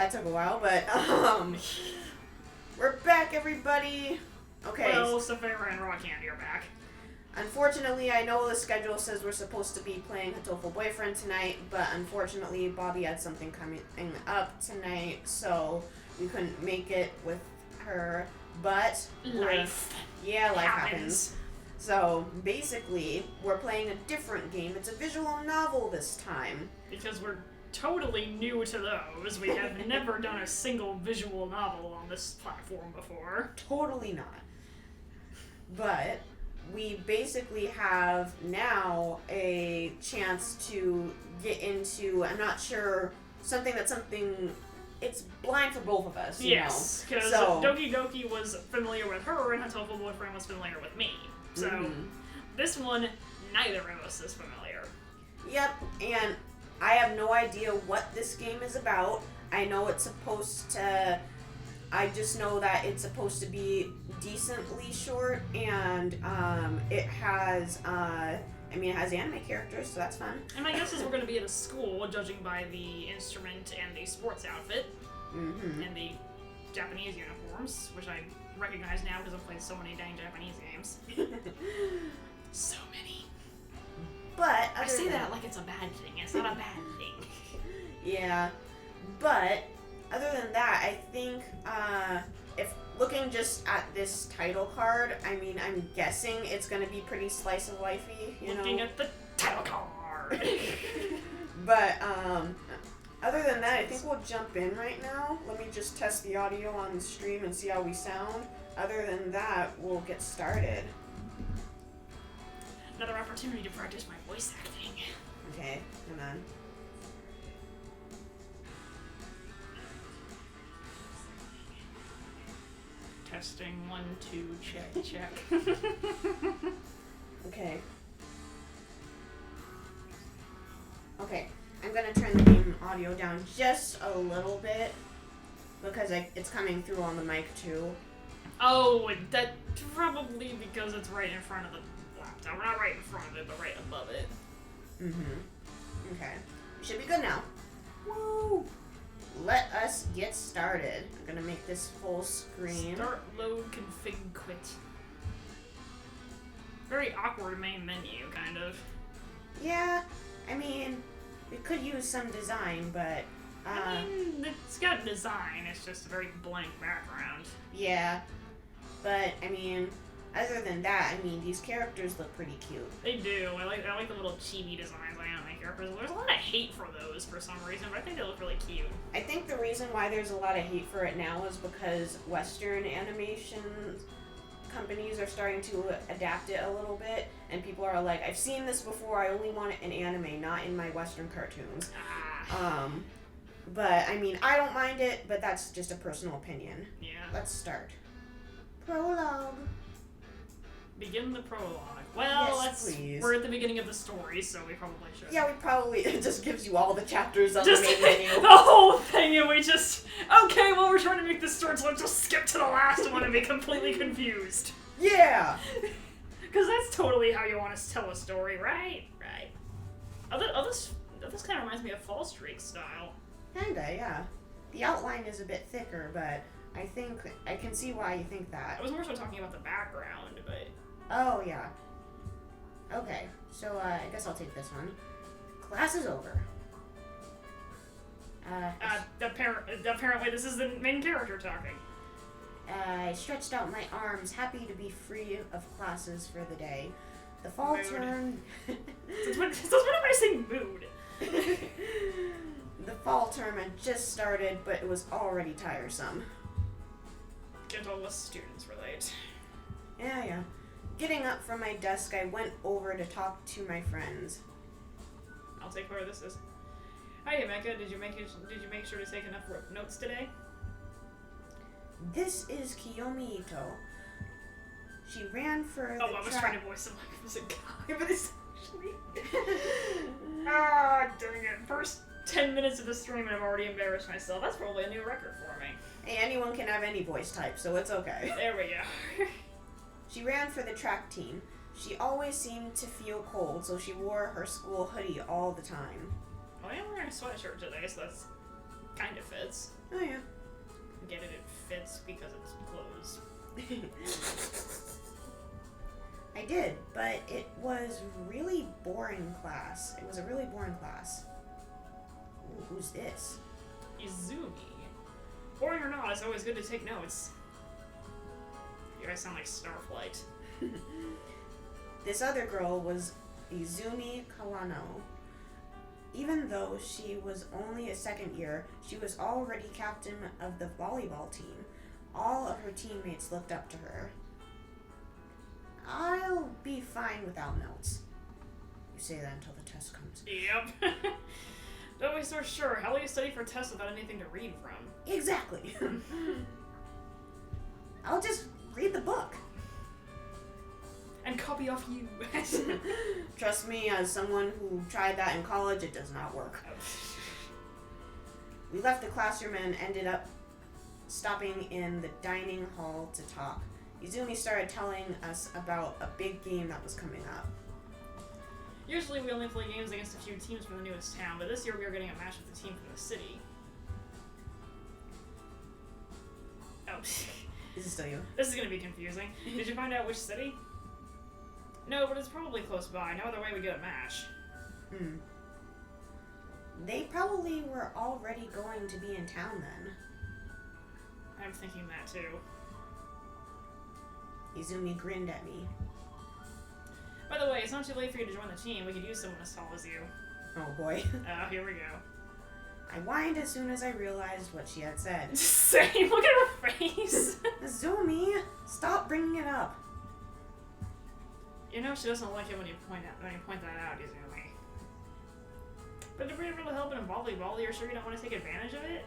That took a while, but we're back, everybody. Okay. Well, Saphira and Rock Candy are back. Unfortunately, I know the schedule says we're supposed to be playing Hatoful Boyfriend tonight, but unfortunately, Bobby had something coming up tonight, so we couldn't make it with her. But Life life happens. So basically, we're playing a different game. It's a visual novel this time. Because we're totally new to those. We have never done a single visual novel on this platform before. Totally not. But we basically have now a chance to get into, I'm not sure, it's blind for both of us, you yes, because Doki Doki was familiar with her and Hatoful Boyfriend was familiar with me. So, this one, neither of us is familiar. Yep, and I have no idea what this game is about. I know it's supposed to... I just know that it's supposed to be decently short, and it has anime characters, so that's fun. And my guess is we're going to be at a school, judging by the instrument and the sports outfit, and the Japanese uniforms, which I recognize now because I've played so many dang Japanese games. So many. But I say that like it's a bad thing. It's not a bad thing. Yeah, but other than that, I think if looking just at this title card, I mean, I'm guessing it's going to be pretty slice of lifey, you know? Looking at the title card. But other than that, I think we'll jump in right now. Let me just test the audio on the stream and see how we sound. Other than that, we'll get started. Another opportunity to practice my voice acting. Okay, hold on. Testing 1, 2, check. Okay. Okay, I'm gonna turn the game audio down just a little bit because it's coming through on the mic too. Oh, that probably because it's right in front of the laptop. Not right in front of it, but right above it. Okay. Should be good now. Woo! Let us get started. I'm gonna make this full screen. Start, load, config, quit. Very awkward main menu, kind of. Yeah, I mean, we could use some design, but... I mean, it's got design, it's just a very blank background. Yeah, but, I mean, other than that, I mean, these characters look pretty cute. They do. I like the little chibi designs on anime characters. There's a lot of hate for those for some reason, but I think they look really cute. I think the reason why there's a lot of hate for it now is because Western animation companies are starting to adapt it a little bit, and people are like, I've seen this before, I only want it in anime, not in my Western cartoons. But, I mean, I don't mind it, but that's just a personal opinion. Yeah. Let's start. Prologue. Begin the prologue. Well, yes, please. We're at the beginning of the story, so we probably should. Yeah, it just gives you all the chapters on just the main menu. The whole thing, and we just, okay, well, we're trying to make this short, so let's just skip to the last one and be completely confused. Yeah! Because that's totally how you want to tell a story, right? Right. This kind of reminds me of Fall Streak style. Kinda, yeah. The outline is a bit thicker, but I think I can see why you think that. I was more so talking about the background, but... Oh, yeah. Okay, so I guess I'll take this one. Class is over. Apparently this is the main character talking. I stretched out my arms, happy to be free of classes for the day. The fall term... Since when am I saying mood? The fall term had just started, but it was already tiresome. Get all the students relate. Yeah. Getting up from my desk, I went over to talk to my friends. I'll take where this is. Hi, Emeka. Did you make sure to take enough notes today? This is Kiyomi Ito. She ran for the I was track... trying to voice him like it was a guy, but it's actually... dang it. First 10 minutes of the stream and I've already embarrassed myself. That's probably a new record for me. Hey, anyone can have any voice type, so it's okay. There we go. She ran for the track team. She always seemed to feel cold, so she wore her school hoodie all the time. Well, I am wearing a sweatshirt today, so that's kind of fits. Oh yeah. Get it? It fits because it's clothes. I did, but it was really boring class. It was a really boring class. Ooh, who's this? Izumi. Boring or not, it's always good to take notes. You guys sound like Starflight. This other girl was Izumi Kawano. Even though she was only a second year, she was already captain of the volleyball team. All of her teammates looked up to her. I'll be fine without notes. You say that until the test comes. Yep. Don't be so sure. How will you study for tests without anything to read from? Exactly. I'll just read the book. And copy off you. Trust me, as someone who tried that in college, it does not work. We left the classroom and ended up stopping in the dining hall to talk. Izumi started telling us about a big game that was coming up. Usually we only play games against a few teams from the newest town, but this year we are getting a match with a team from the city. Oh. Is it still you? This is gonna be confusing. Did you find out which city? No, but it's probably close by. No other way we get a match. They probably were already going to be in town then. I'm thinking that too. Izumi grinned at me. By the way, it's not too late for you to join the team. We could use someone as tall as you. Oh boy. Here we go. I whined as soon as I realized what she had said. Same. Look at her face. Izumi, stop bringing it up. You know she doesn't like it when you point that out, Izumi. But to be able to help in volleyball, you're sure you don't want to take advantage of it?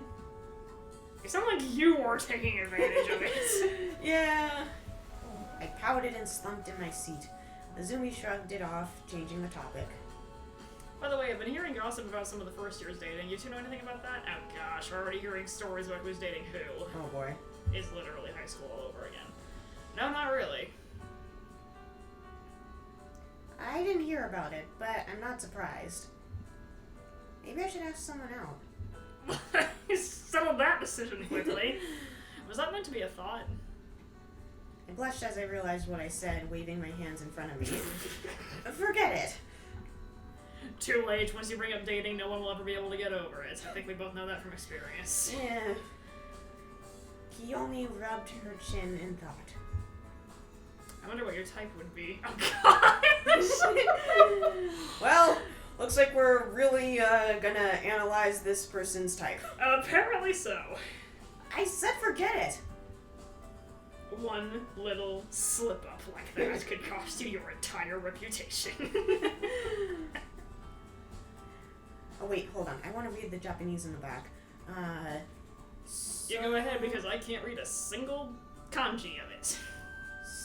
You sound like you were taking advantage of it. Yeah. I pouted and slumped in my seat. Izumi shrugged it off, changing the topic. By the way, I've been hearing gossip about some of the first years dating. You two know anything about that? Oh gosh, we're already hearing stories about who's dating who. Oh boy. It's literally high school all over again. No, not really. I didn't hear about it, but I'm not surprised. Maybe I should ask someone out. You settled that decision quickly. Was that meant to be a thought? I blushed as I realized what I said, waving my hands in front of me. Forget it. Too late. Once you bring up dating, no one will ever be able to get over it. I think we both know that from experience. Yeah. Kiyomi rubbed her chin in thought. I wonder what your type would be. Oh gosh! Well, looks like we're really gonna analyze this person's type. Apparently so. I said forget it. One little slip up like that could cost you your entire reputation. Oh wait, hold on. I want to read the Japanese in the back. You go ahead because I can't read a single kanji of it.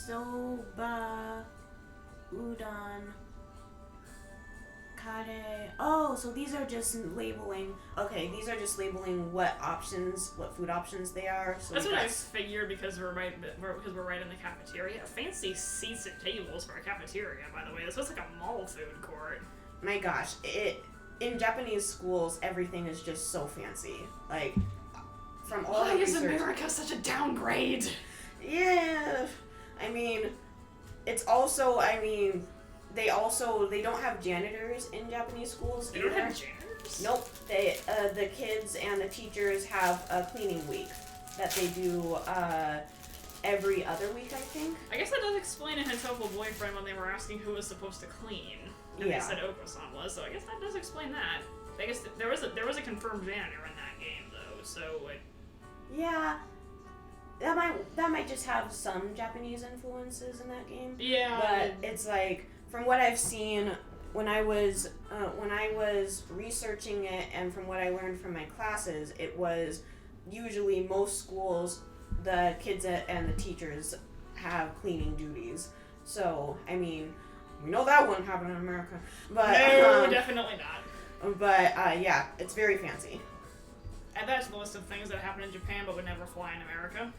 Soba, udon, kare. Oh, so these are just labeling. Okay, these are just labeling what food options they are. So that's what I figured because we're right in the cafeteria. Fancy seats and tables for a cafeteria, by the way. This looks like a mall food court. My gosh, in Japanese schools, everything is just so fancy. Like, from all Why the is research. America such a downgrade? Yeah, I mean, it's also, they don't have janitors in Japanese schools They either. don't have janitors? Nope. The kids and the teachers have a cleaning week that they do every other week, I think. I guess that does explain a Hitoko boyfriend when they were asking who was supposed to clean. And Yeah. they said Oko-san was, so I guess that does explain that. I guess there was a confirmed janitor in that game though, so Yeah. That might just have some Japanese influences in that game. yeah. But it's like, from what I've seen when I was researching it, and from what I learned from my classes, it was usually most schools, the kids and the teachers have cleaning duties. So I mean, we know that wouldn't happen in America, but no, definitely not. But yeah, it's very fancy. Add that to the list of things that happen in Japan but would never fly in America.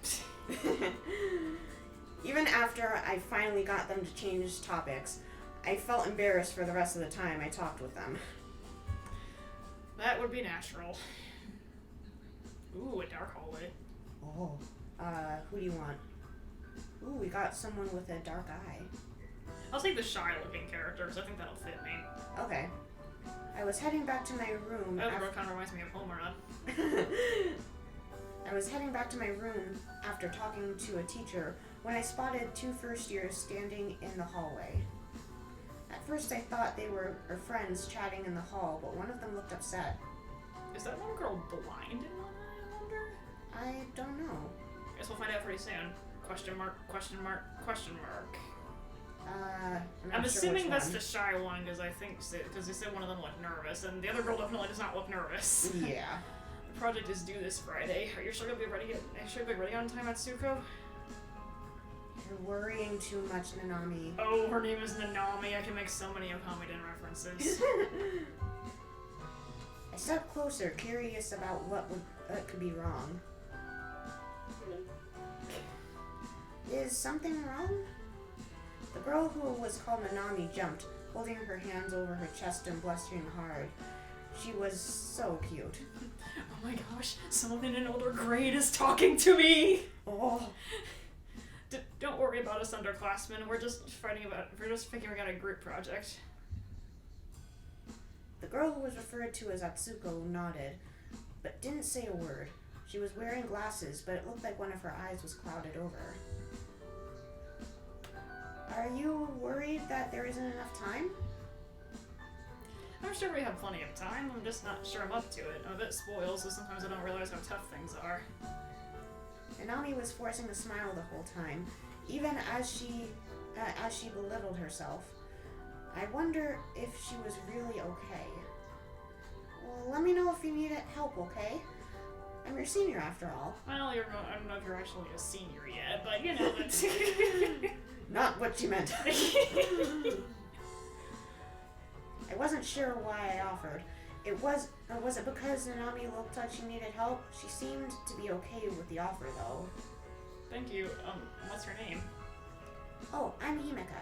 Even after I finally got them to change topics, I felt embarrassed for the rest of the time I talked with them. That would be natural. Ooh, a dark hallway. Oh. Who do you want? Ooh, we got someone with a dark eye. I'll take the shy-looking character, because I think that'll fit me. Okay. I was heading back to my room. Oh, the kind of reminds me of Homer, huh? I was heading back to my room after talking to a teacher when I spotted 2 first years standing in the hallway. At first I thought they were friends chatting in the hall, but one of them looked upset. Is that one girl blind in one eye, I wonder? I don't know. Guess we'll find out pretty soon. Question mark, question mark, question mark. I'm assuming that's the shy one, because they said one of them looked nervous, and the other girl definitely does not look nervous. Yeah. The project is due this Friday. Are you sure you'll be ready? On time, Atsuko? You're worrying too much, Nanami. Oh, her name is Nanami. I can make so many Okamiden references. I stepped closer, curious about what could be wrong. Is something wrong? The girl who was called Nanami jumped, holding her hands over her chest and blustering hard. She was so cute. Oh my gosh, someone in an older grade is talking to me! Oh. Don't worry about us, underclassmen. We're just figuring out a group project. The girl who was referred to as Atsuko nodded, but didn't say a word. She was wearing glasses, but it looked like one of her eyes was clouded over. Are you worried that there isn't enough time? I'm sure we have plenty of time. I'm just not sure I'm up to it. I'm a bit spoiled, so sometimes I don't realize how tough things are. Nanami was forcing a smile the whole time, even as she belittled herself. I wonder if she was really okay. Well, let me know if you need help, okay? I'm your senior after all. Well, I don't know if you're actually a senior yet, but you know that's... Not what you meant. I wasn't sure why I offered. Was it because Nanami looked like she needed help? She seemed to be okay with the offer, though. Thank you. What's her name? Oh, I'm Himeka.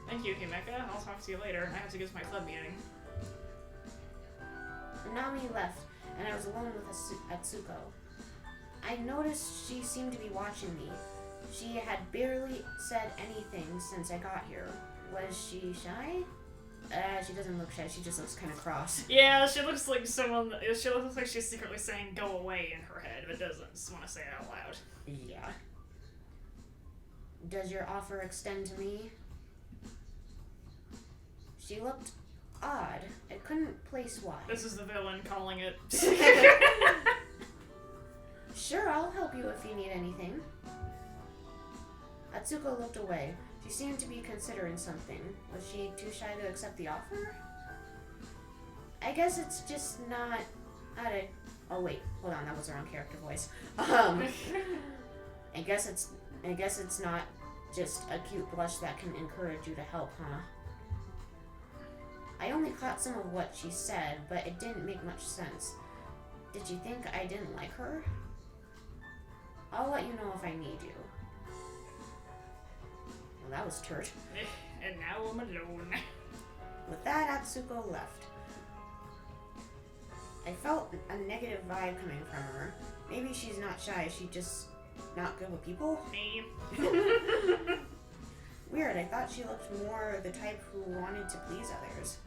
Thank you, Himeka. I'll talk to you later. I have to get to my club meeting. Nanami left, and I was alone with Atsuko. I noticed she seemed to be watching me. She had barely said anything since I got here. Was she shy? She doesn't look shy. She just looks kind of cross. Yeah, she looks like someone. She looks like she's secretly saying "go away" in her head, but doesn't just want to say it out loud. Yeah. Does your offer extend to me? She looked odd. I couldn't place why. This is the villain calling it. Sure, I'll help you if you need anything. Atsuko looked away. She seemed to be considering something. Was she too shy to accept the offer? I guess it's just not oh wait, hold on, that was the wrong character voice. I guess it's not just a cute blush that can encourage you to help, huh? I only caught some of what she said, but it didn't make much sense. Did you think I didn't like her? I'll let you know if I need you. Well, that was turt. And now I'm alone. With that, Atsuko left. I felt a negative vibe coming from her. Maybe she's not shy, she's just not good with people? Me. Weird, I thought she looked more the type who wanted to please others.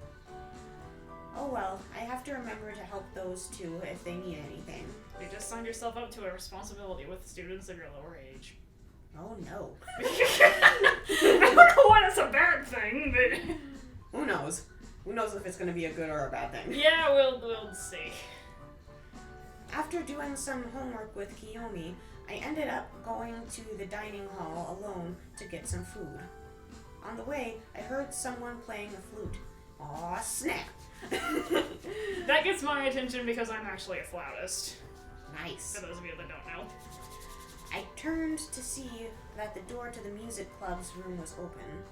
Oh well, I have to remember to help those two if they need anything. You just signed yourself up to a responsibility with students of your lower age. Oh no. I don't know why that's a bad thing, but... Who knows? Who knows if it's going to be a good or a bad thing? Yeah, we'll see. After doing some homework with Kiyomi, I ended up going to the dining hall alone to get some food. On the way, I heard someone playing a flute. Aw, snap! That gets my attention because I'm actually a flautist. Nice. For those of you that don't know. I turned to see that the door to the music club's room was open.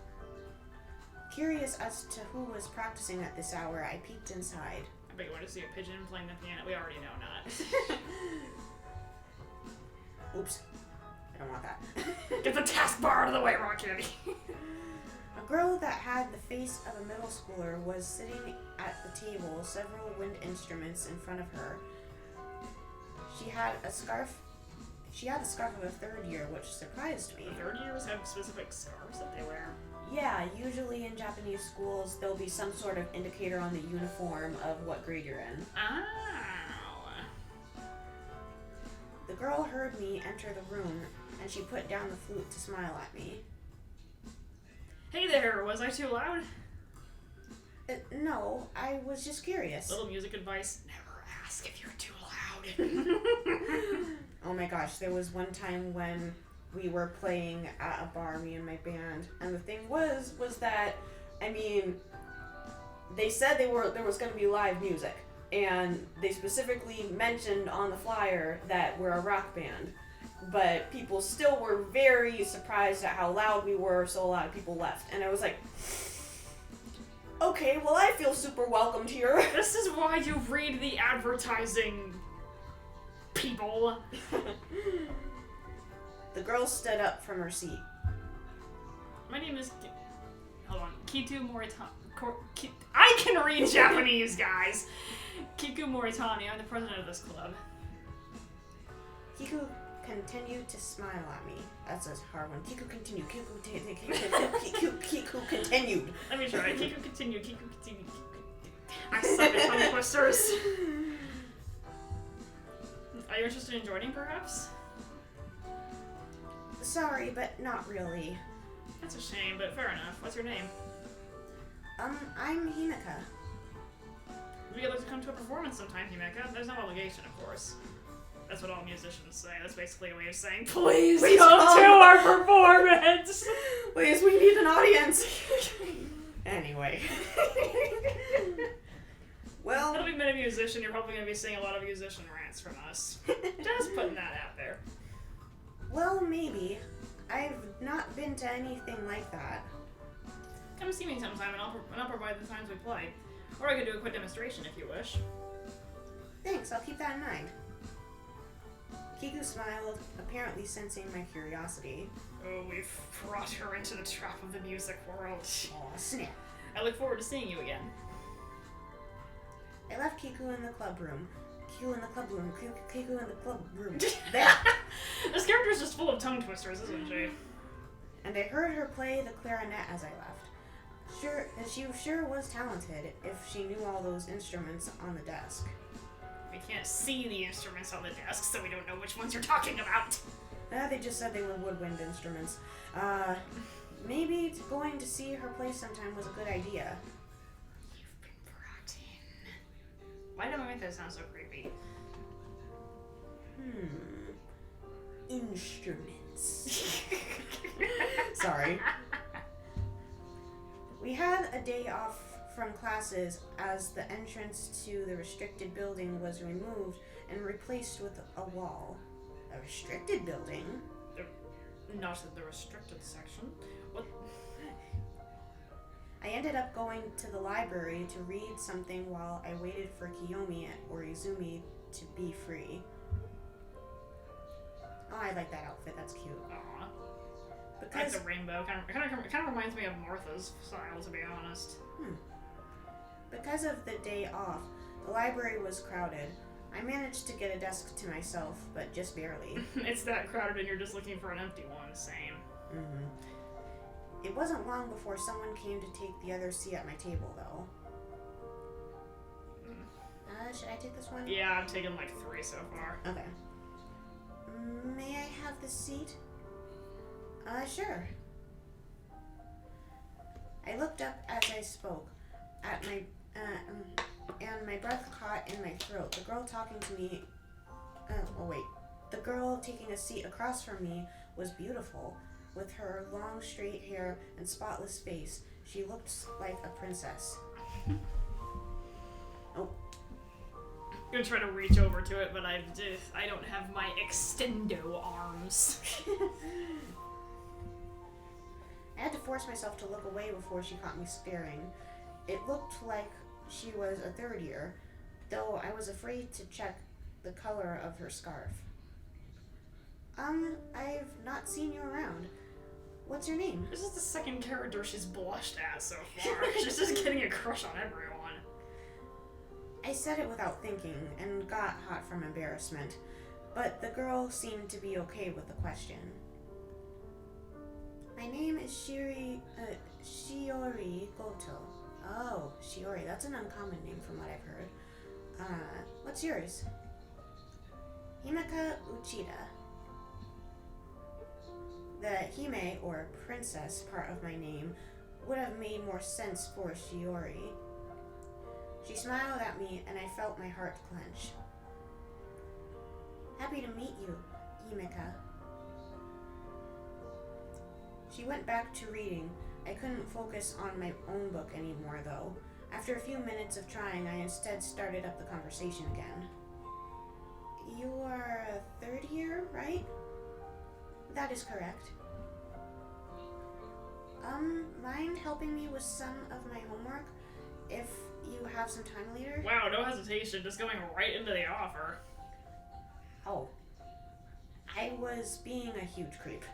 Curious as to who was practicing at this hour, I peeked inside. I bet you want to see a pigeon playing the piano. We already know not. Oops. I don't want that. Get the taskbar out of the way, Rock Candy. A girl that had the face of a middle schooler was sitting at the table, several wind instruments in front of her. she had a scarf. She had the scarf of a third year, which surprised me. The third years have specific scarves that they wear. Yeah, usually in Japanese schools, there'll be some sort of indicator on the uniform of what grade you're in. Ow. The girl heard me enter the room, and she put down the flute to smile at me. Hey there, was I too loud? No, I was just curious. Little music advice, never ask if you're too loud. Oh my gosh, there was one time when we were playing at a bar, me and my band, and the thing was that, I mean, they said there was going to be live music, and they specifically mentioned on the flyer that we're a rock band, but people still were very surprised at how loud we were, so a lot of people left, and I was like, okay, well I feel super welcomed here. This is why you read the advertising, people. The girl stood up from her seat. My name is... Hold on. Kitu Moritani. I can read Japanese, guys! Kiku Moritani. I'm the president of this club. Kiku continued to smile at me. That's a hard one. Kiku continued. Kiku continued. Let me try. Kiku continued. Kiku continued. I suck at tongue twisters. Are you interested in joining, perhaps? Sorry, but not really. That's a shame, but fair enough. What's your name? I'm Himeka. We'd like to come to a performance sometime, Himeka. There's no obligation, of course. That's what all musicians say. That's basically a way of saying, please come to our performance! Please, we need an audience! Anyway. Well... Now that we've met a musician, you're probably going to be seeing a lot of musician rants from us. Just putting that out there. Well, maybe. I've not been to anything like that. Come see me sometime and I'll provide the times we play. Or I could do a quick demonstration if you wish. Thanks, I'll keep that in mind. Kiku smiled, apparently sensing my curiosity. Oh, we've brought her into the trap of the music world. Aw, snap. I look forward to seeing you again. I left Kiku in the club room. Kiku in the club room. Kiku in the club room. There! This character is just full of tongue twisters, isn't she? And I heard her play the clarinet as I left. She sure was talented if she knew all those instruments on the desk. We can't see the instruments on the desk, so we don't know which ones you're talking about. They just said they were woodwind instruments. Maybe going to see her play sometime was a good idea. You've been brought in. Why did I make that sound so creepy? Instruments. Sorry. We had a day off from classes as the entrance to the restricted building was removed and replaced with a wall. A restricted building? Not in the restricted section. What? I ended up going to the library to read something while I waited for Kiyomi or Izumi to be free. Oh, I like that outfit. That's cute. Aw. I like Because the rainbow. Kind of reminds me of Martha's style, to be honest. Because of the day off, the library was crowded. I managed to get a desk to myself, but just barely. It's that crowded and you're just looking for an empty one. Same. It wasn't long before someone came to take the other seat at my table, though. Should I take this one? Yeah, I've taken like 3 so far. Okay. May I have the seat? Sure. I looked up as I spoke, at my, and my breath caught in my throat. The girl talking to me, the girl taking a seat across from me was beautiful. With her long straight hair and spotless face, she looked like a princess. Oh. I'm gonna try to reach over to it, but I don't have my extendo arms. I had to force myself to look away before she caught me staring. It looked like she was a third year, though I was afraid to check the color of her scarf. I've not seen you around. What's your name? This is the second character she's blushed at so far. She's just getting a crush on everyone. I said it without thinking and got hot from embarrassment. but the girl seemed to be okay with the question. My name is Shiori Goto. Oh, Shiori, that's an uncommon name from what I've heard. What's yours? Himeka Uchida. The Hime, or princess, part of my name would have made more sense for Shiori. She smiled at me, and I felt my heart clench. Happy to meet you, Himeka. She went back to reading. I couldn't focus on my own book anymore, though. After a few minutes of trying, I instead started up the conversation again. You are a third year, right? That is correct. Mind helping me with some of my homework if you have some time later? Wow, no hesitation, just going right into the offer. Oh. I was being a huge creep.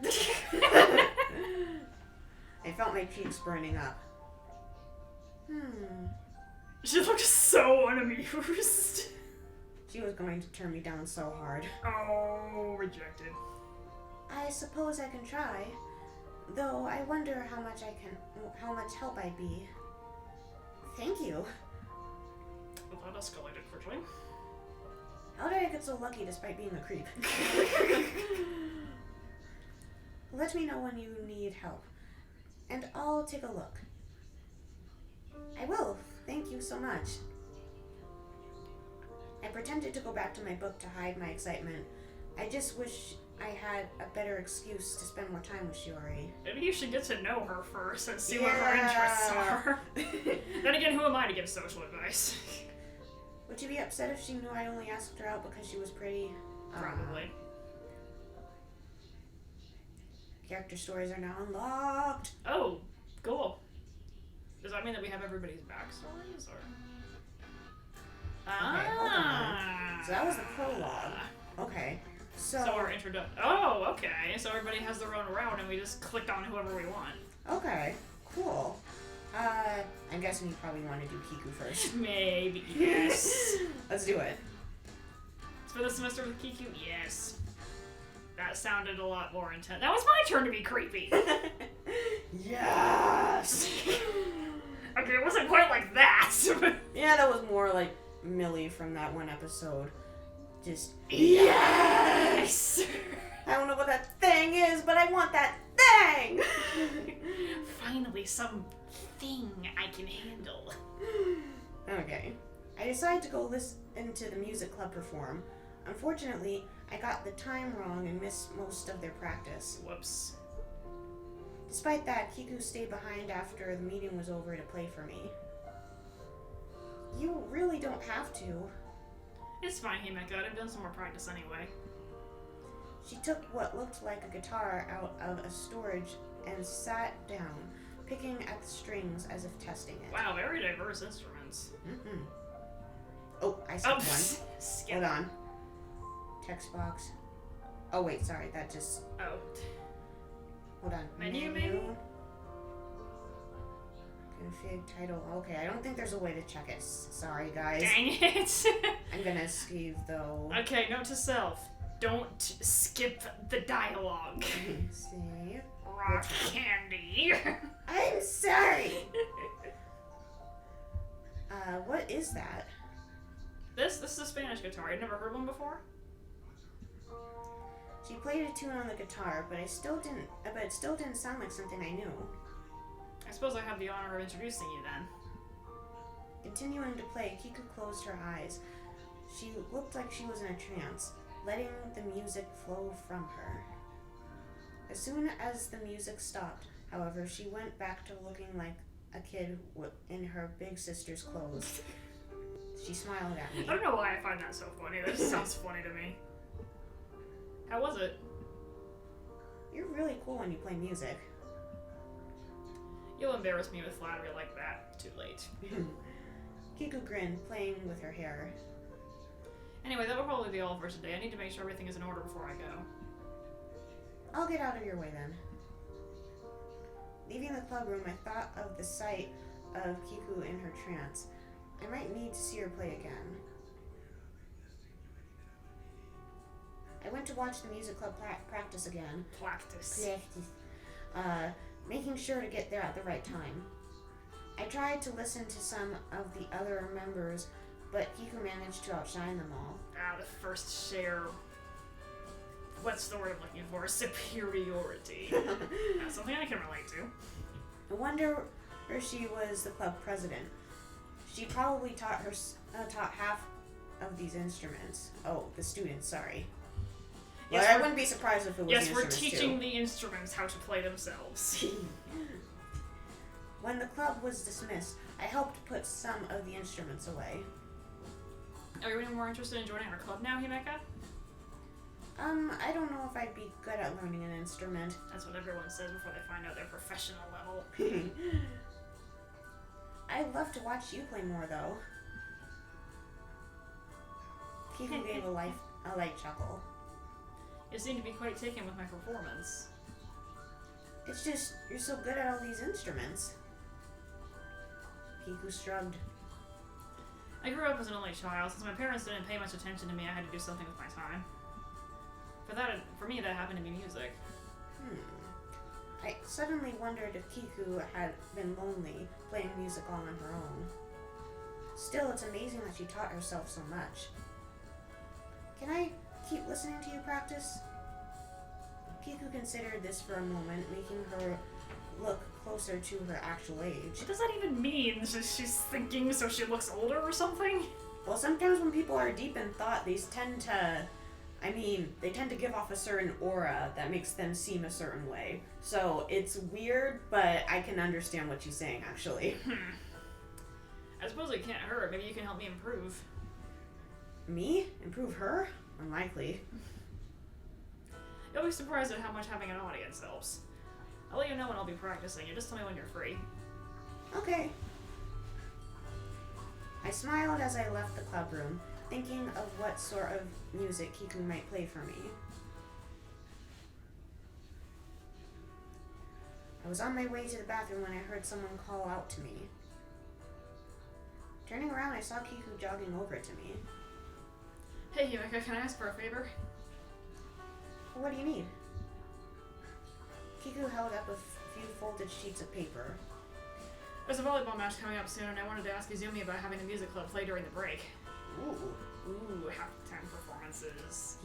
I felt my cheeks burning up. She looked so unamused. She was going to turn me down so hard. Oh, rejected. I suppose I can try, though I wonder how much help I'd be. Thank you. Well, that escalated quickly. How did I get so lucky despite being a creep? Let me know when you need help, and I'll take a look. I will. Thank you so much. I pretended to go back to my book to hide my excitement. I just wish I had a better excuse to spend more time with Shiori. Maybe you should get to know her first and see what her interests are. Then again, who am I to give social advice? Would you be upset if she knew I only asked her out because she was pretty? Probably. Character stories are now unlocked. Oh, cool. Does that mean that we have everybody's backstories, or? Okay, hold on. So that was the prologue. Okay. So our introduction. Oh, okay. So everybody has their own round, and we just click on whoever we want. Okay, cool. I'm guessing you probably want to do Kiku first. Maybe, yes. Let's do it. It's for the semester with Kiku? Yes. That sounded a lot more intense. That was my turn to be creepy. Yes! Okay, it wasn't quite like that. Yeah, that was more like Millie from that one episode. Just, yes! I don't know what that thing is, but I want that thing! Finally, some thing I can handle. Okay. I decided to go listen to the music club perform. Unfortunately, I got the time wrong and missed most of their practice. Whoops. Despite that, Kiku stayed behind after the meeting was over to play for me. You really don't have to. It's fine, Himeka. I've done some more practice anyway. She took what looked like a guitar out of a storage and sat down, picking at the strings as if testing it. Wow, very diverse instruments. Mm-hmm. Oh, I skipped one. Skip. Hold on. Text box. Oh, wait, sorry. That just... Oh. Hold on. Menu, maybe? Config title. Okay, I don't think there's a way to check it. Sorry, guys. Dang it. I'm gonna save, though. Okay, note to self. Don't skip the dialogue. Save. Rock candy. I'm sorry! What is that? This is a Spanish guitar. I'd never heard one before. She played a tune on the guitar, but it still didn't sound like something I knew. I suppose I have the honor of introducing you then. Continuing to play, Kiku closed her eyes. She looked like she was in a trance, letting the music flow from her. As soon as the music stopped, however, she went back to looking like a kid in her big sister's clothes. She smiled at me. I don't know why I find that so funny. That just sounds funny to me. How was it? You're really cool when you play music. You'll embarrass me with flattery like that. Too late. Kiku grinned, playing with her hair. Anyway, that will probably be all for today. I need to make sure everything is in order before I go. I'll get out of your way then. Leaving the club room, I thought of the sight of Kiku in her trance. I might need to see her play again. went to watch the music club practice again. Practice. Making sure to get there at the right time. I tried to listen to some of the other members, but Kiku managed to outshine them all. The first share. What's the word I'm looking for? Superiority. That's something I can relate to. No wonder she was the club president. She probably taught half of these instruments. Oh, the students, sorry. Yes, I wouldn't be surprised if it was the instruments we're teaching too. the instruments how to play themselves. When the club was dismissed, I helped put some of the instruments away. Are you any more interested in joining our club now, Himeka? I don't know if I'd be good at learning an instrument. That's what everyone says before they find out their professional level. I'd love to watch you play more, though. Kiku gave a light chuckle. You seem to be quite taken with my performance. It's just, you're so good at all these instruments. Kiku shrugged. I grew up as an only child. Since my parents didn't pay much attention to me, I had to do something with my time. For me, that happened to be music. I suddenly wondered if Kiku had been lonely, playing music all on her own. Still, it's amazing that she taught herself so much. Can I keep listening to you practice? Kiku considered this for a moment, making her look closer to her actual age. What does that even mean? She's thinking so she looks older or something? Well, sometimes when people are deep in thought, they tend to give off a certain aura that makes them seem a certain way. So it's weird, but I can understand what she's saying, actually. I suppose it can't hurt. Maybe you can help me improve. Me? Improve her? Unlikely. You'll be surprised at how much having an audience helps. I'll let you know when I'll be practicing. You just tell me when you're free. Okay. I smiled as I left the club room, thinking of what sort of music Kiku might play for me. I was on my way to the bathroom when I heard someone call out to me. Turning around, I saw Kiku jogging over to me. Hey, Himeka, can I ask for a favor? What do you need? Kiku held up a few folded sheets of paper. There's a volleyball match coming up soon, and I wanted to ask Izumi about having the music club play during the break. Ooh, half-time performances.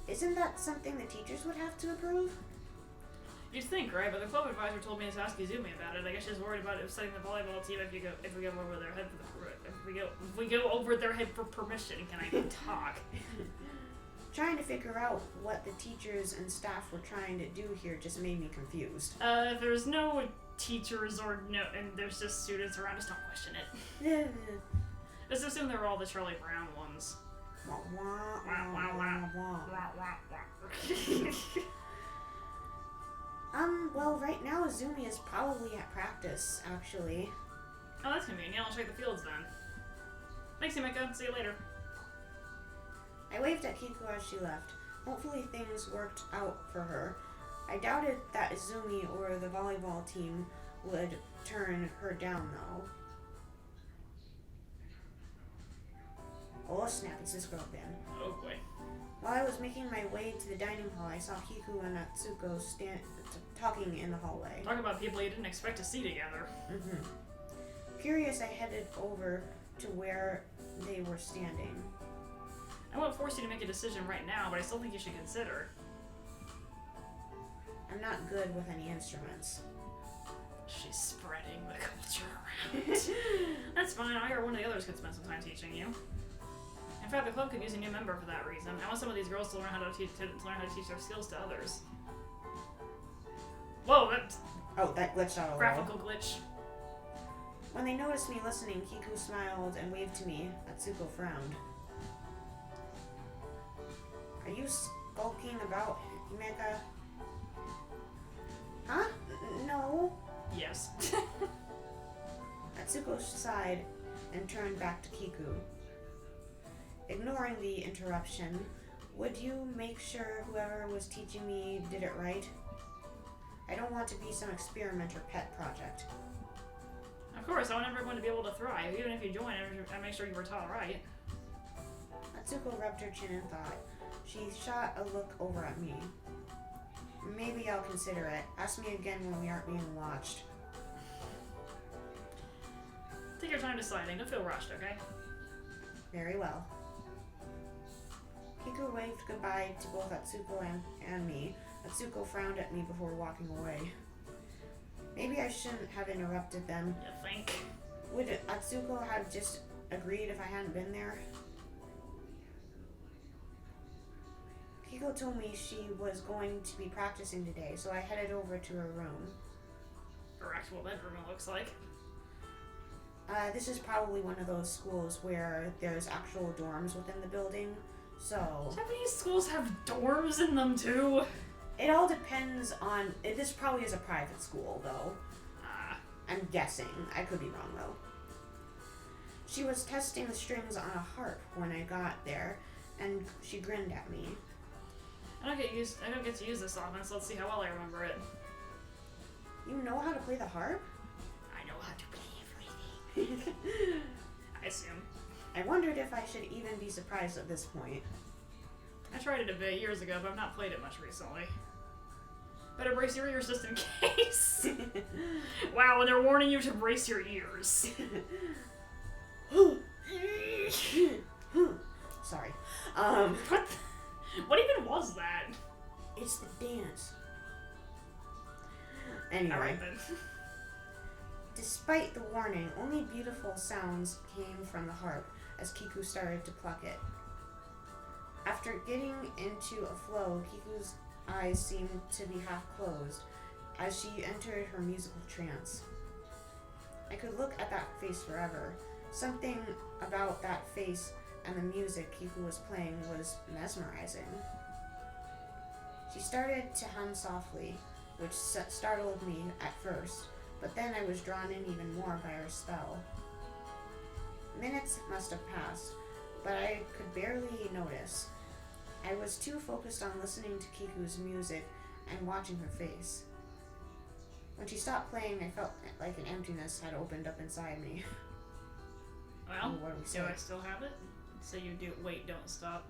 Isn't that something the teachers would have to approve? You'd think, right? But the club advisor told me to ask Izumi about it. I guess she's worried about upsetting the volleyball team if we go over their head for permission. Can I talk? Trying to figure out what the teachers and staff were trying to do here just made me confused. If there's no teachers and there's just students around, just don't question it. Just assume they're all the Charlie Brown ones. Well, right now Izumi is probably at practice, actually. Oh, that's convenient. I'll check the fields then. Thanks, Himeka. See you later. I waved at Kiku as she left. Hopefully things worked out for her. I doubted that Izumi or the volleyball team would turn her down, though. Oh snap, it's this girl again. Oh boy. While I was making my way to the dining hall, I saw Kiku and Natsuko talking in the hallway. Talk about people you didn't expect to see together. Curious, I headed over to where they were standing. I won't force you to make a decision right now, but I still think you should consider. I'm not good with any instruments. She's spreading the culture around. That's fine. I or one of the others could spend some time teaching you. In fact, the club could use a new member for that reason. I want some of these girls to learn how to teach their skills to others. Whoa, that glitched out a little. graphical glitch. When they noticed me listening, Kiku smiled and waved to me. Natsuko frowned. Are you skulking about, Himeka? Huh? No. Yes. Natsuko sighed and turned back to Kiku. Ignoring the interruption, would you make sure whoever was teaching me did it right? I don't want to be some experiment or pet project. Of course, I want everyone to be able to thrive. Even if you join, I make sure you were taught right. Natsuko rubbed her chin in thought. She shot a look over at me. Maybe I'll consider it. Ask me again when we aren't being watched. Take your time deciding. Don't feel rushed, okay? Very well. Kiku waved goodbye to both Atsuko and me. Atsuko frowned at me before walking away. Maybe I shouldn't have interrupted them. You think? Would Atsuko have just agreed if I hadn't been there? Kiko told me she was going to be practicing today, so I headed over to her room. Her actual bedroom, it looks like. This is probably one of those schools where there's actual dorms within the building, so... Japanese schools have dorms in them, too. It all depends on... This probably is a private school, though. I'm guessing. I could be wrong, though. She was testing the strings on a harp when I got there, and she grinned at me. I don't get to use this often, so let's see how well I remember it. You know how to play the harp? I know how to play everything. I assume. I wondered if I should even be surprised at this point. I tried it a bit years ago, but I've not played it much recently. Better brace your ears just in case. Wow, and they're warning you to brace your ears. Sorry. What even was that? It's the dance. Anyway. Alright then. Despite the warning, only beautiful sounds came from the harp as Kiku started to pluck it. After getting into a flow, Kiku's eyes seemed to be half closed as she entered her musical trance. I could look at that face forever. Something about that face and the music Kiku was playing was mesmerizing. She started to hum softly, which startled me at first, but then I was drawn in even more by her spell. Minutes must have passed, but I could barely notice. I was too focused on listening to Kiku's music and watching her face. When she stopped playing, I felt like an emptiness had opened up inside me. Well, What do we do say? I still have it? So you do. Wait, don't stop.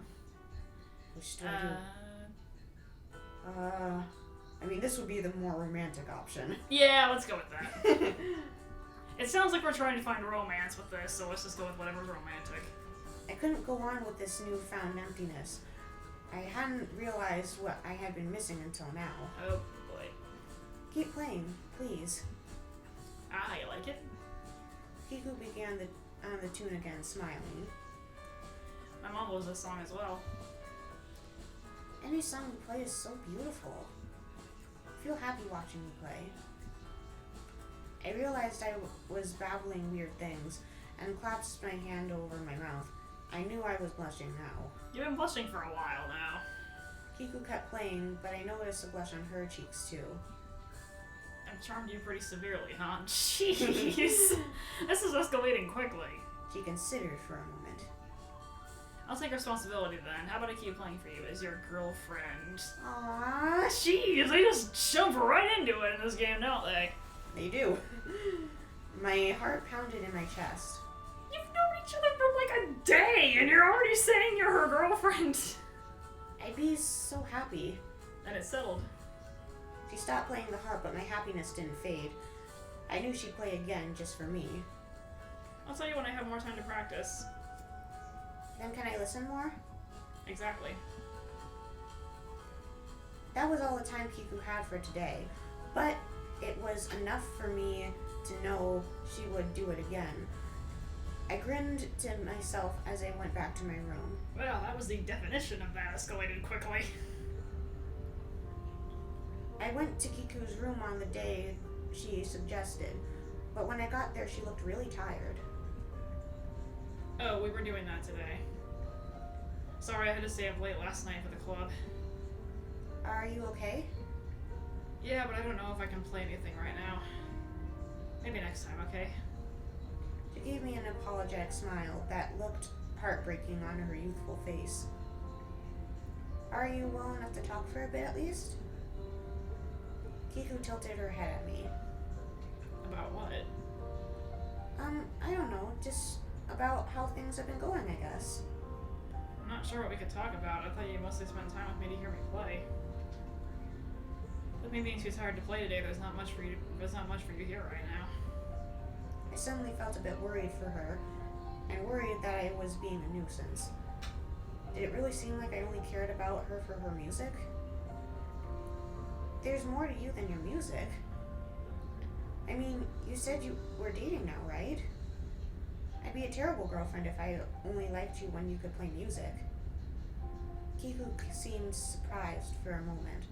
Which do I do? I mean, this would be the more romantic option. Yeah, let's go with that. It sounds like we're trying to find romance with this, so let's just go with whatever's romantic. I couldn't go on with this newfound emptiness. I hadn't realized what I had been missing until now. Oh boy. Keep playing, please. Ah, you like it? Kiku began on the tune again, smiling. My mom loves this song as well. Any song you play is so beautiful. I feel happy watching you play. I realized I was babbling weird things and clasped my hand over my mouth. I knew I was blushing now. You've been blushing for a while now. Kiku kept playing, but I noticed a blush on her cheeks too. I've charmed you pretty severely, huh? Jeez. This is escalating quickly. She considered for a moment. I'll take responsibility then. How about I keep playing for you as your girlfriend? Aww. Jeez, they just jump right into it in this game, don't they? They do. My heart pounded in my chest. You've known each other for like a day, and you're already saying you're her girlfriend. I'd be so happy. And it's settled. She stopped playing the harp, but my happiness didn't fade. I knew she'd play again just for me. I'll tell you when I have more time to practice. Then can I listen more? Exactly. That was all the time Kiku had for today, but it was enough for me to know she would do it again. I grinned to myself as I went back to my room. Well, that was the definition of that escalated quickly. I went to Kiku's room on the day she suggested, but when I got there she looked really tired. Oh, we were doing that today. Sorry, I had to stay up late last night for the club. Are you okay? Yeah, but I don't know if I can play anything right now. Maybe next time, okay? She gave me an apologetic smile that looked heartbreaking on her youthful face. Are you well enough to talk for a bit at least? Kiku tilted her head at me. About what? I don't know, just about how things have been going, I guess. not sure what we could talk about. I thought you mostly spent time with me to hear me play. With me being too tired to play today, there's not much for you here right now. I suddenly felt a bit worried for her, and worried that I was being a nuisance. Did it really seem like I only cared about her for her music? There's more to you than your music. I mean, you said you were dating now, right? I'd be a terrible girlfriend if I only liked you when you could play music. Kiku seemed surprised for a moment,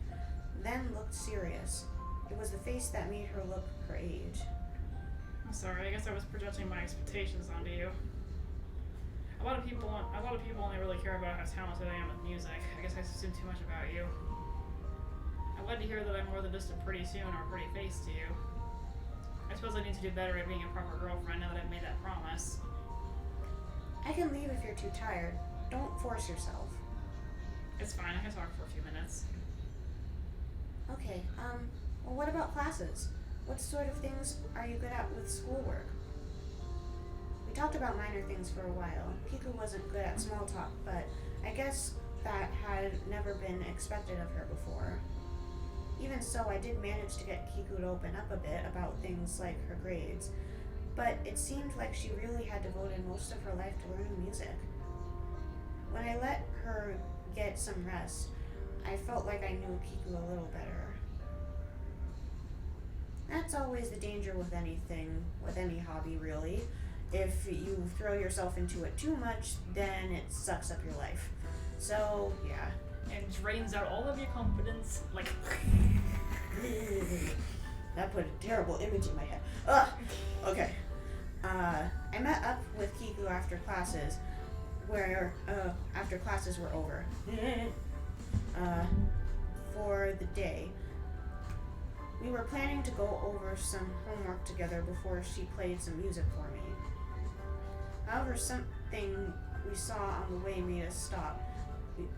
then looked serious. It was the face that made her look her age. I'm sorry, I guess I was projecting my expectations onto you. A lot of people only really care about how talented I am with music. I guess I assume too much about you. I'm glad to hear that I'm more than just a pretty tune or a pretty face to you. I suppose I need to do better at being a proper girlfriend now that I've made that promise. I can leave if you're too tired. Don't force yourself. It's fine, I can talk for a few minutes. Okay, well, what about classes? What sort of things are you good at with schoolwork? We talked about minor things for a while. Kiku wasn't good at small talk, but I guess that had never been expected of her before. Even so, I did manage to get Kiku to open up a bit about things like her grades, but it seemed like she really had devoted most of her life to learning music. When I let her get some rest, I felt like I knew Kiku a little better. That's always the danger with anything, with any hobby really. If you throw yourself into it too much, then it sucks up your life. So, yeah. And drains out all of your confidence, like... That put a terrible image in my head. Ugh! Okay. I met up with Kiku after classes were over. For the day. We were planning to go over some homework together before she played some music for me. However, something we saw on the way made us stop.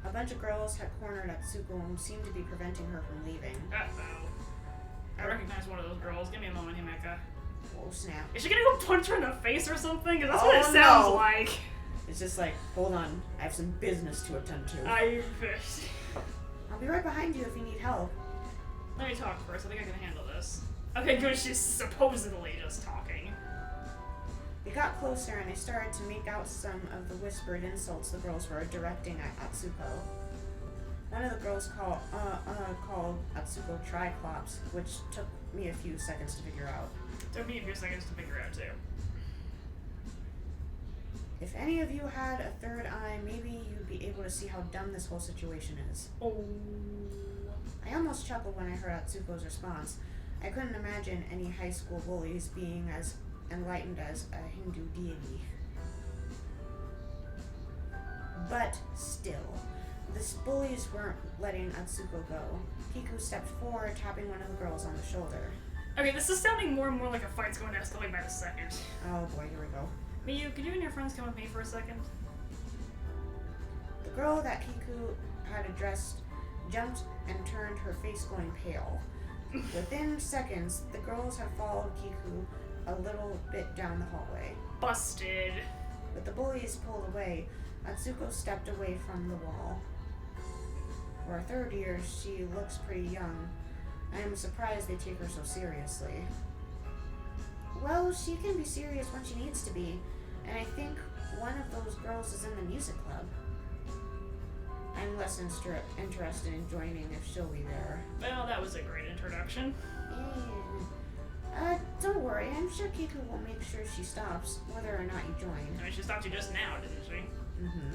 A bunch of girls had cornered Atsuko and seemed to be preventing her from leaving. Uh-oh. I recognize one of those girls. Give me a moment, Himeka. Oh, snap. Is she gonna go punch her in the face or something? 'Cause that's what it sounds like. It's just like, hold on, I have some business to attend to. I'll be right behind you if you need help. Let me talk first. I think I can handle this. Okay, good. She's supposedly just talking. We got closer and I started to make out some of the whispered insults the girls were directing at Atsuko. One of the girls called Atsuko Triclops, which took me a few seconds to figure out. Took me a few seconds to figure out, too. If any of you had a third eye, maybe you'd be able to see how dumb this whole situation is. Oh. I almost chuckled when I heard Atsuko's response. I couldn't imagine any high school bullies being as enlightened as a Hindu deity. But still, the bullies weren't letting Atsuko go. Kiku stepped forward, tapping one of the girls on the shoulder. Okay, this is sounding more and more like a fight's going to escalate by the second. Oh boy, here we go. Miyu, could you and your friends come with me for a second? The girl that Kiku had addressed jumped and turned, her face going pale. Within seconds, the girls had followed Kiku a little bit down the hallway. Busted. With the bullies pulled away, Atsuko stepped away from the wall. For a third year, she looks pretty young. I am surprised they take her so seriously. Well, she can be serious when she needs to be, and I think one of those girls is in the music club. I'm less interested in joining if she'll be there. Well, that was a great introduction. Don't worry, I'm sure Kiku will make sure she stops, whether or not you join. I mean, she stopped you just now, didn't she? Mm-hmm.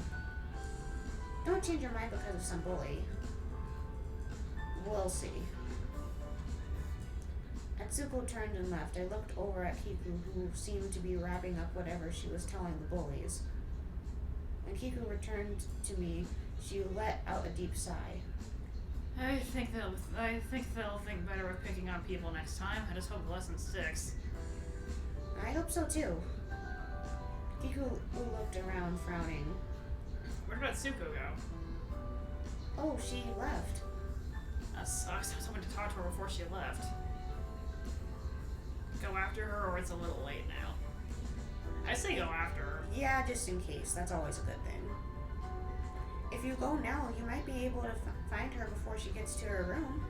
Don't change your mind because of some bully. We'll see. Atsuko turned and left. I looked over at Kiku, who seemed to be wrapping up whatever she was telling the bullies. When Kiku returned to me, she let out a deep sigh. I think they'll think better of picking on people next time. I just hope the lesson sticks. I hope so too. Kiku looked around, frowning. Where did Atsuko go? Oh, she left. That sucks. I was hoping to talk to her before she left. Go after her, or it's a little late now? I say go after her. Yeah, just in case. That's always a good thing. If you go now, you might be able to find her before she gets to her room.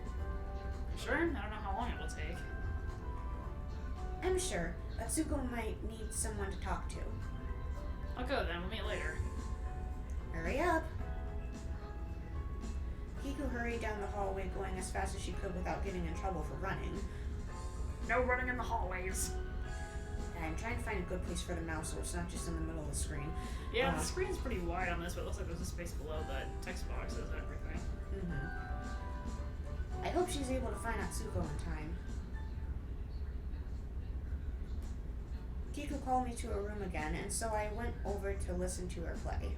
Sure? I don't know how long it will take. I'm sure. Atsuko might need someone to talk to. I'll go then. We'll meet later. Hurry up. Kiku hurried down the hallway, going as fast as she could without getting in trouble for running. No running in the hallways. I'm trying to find a good place for the mouse so it's not just in the middle of the screen. Yeah, the screen's pretty wide on this, but it looks like there's a space below the text boxes and everything. I hope she's able to find Atsuko in time. Kiku called me to her room again, and so I went over to listen to her play.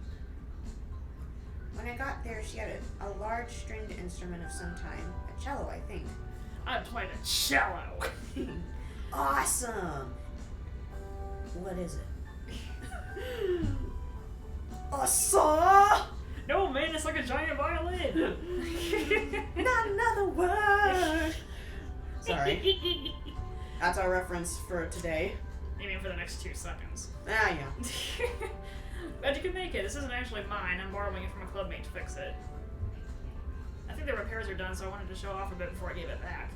When I got there, she had a large stringed instrument of some kind. A cello, I think. I played a cello. Awesome! What is it? A saw? No, man, it's like a giant violin. Not another word! Sorry. That's our reference for today. You mean for the next 2 seconds. Ah, yeah. But you can make it. This isn't actually mine. I'm borrowing it from a clubmate to fix it. I think the repairs are done, so I wanted to show off a bit before I gave it back.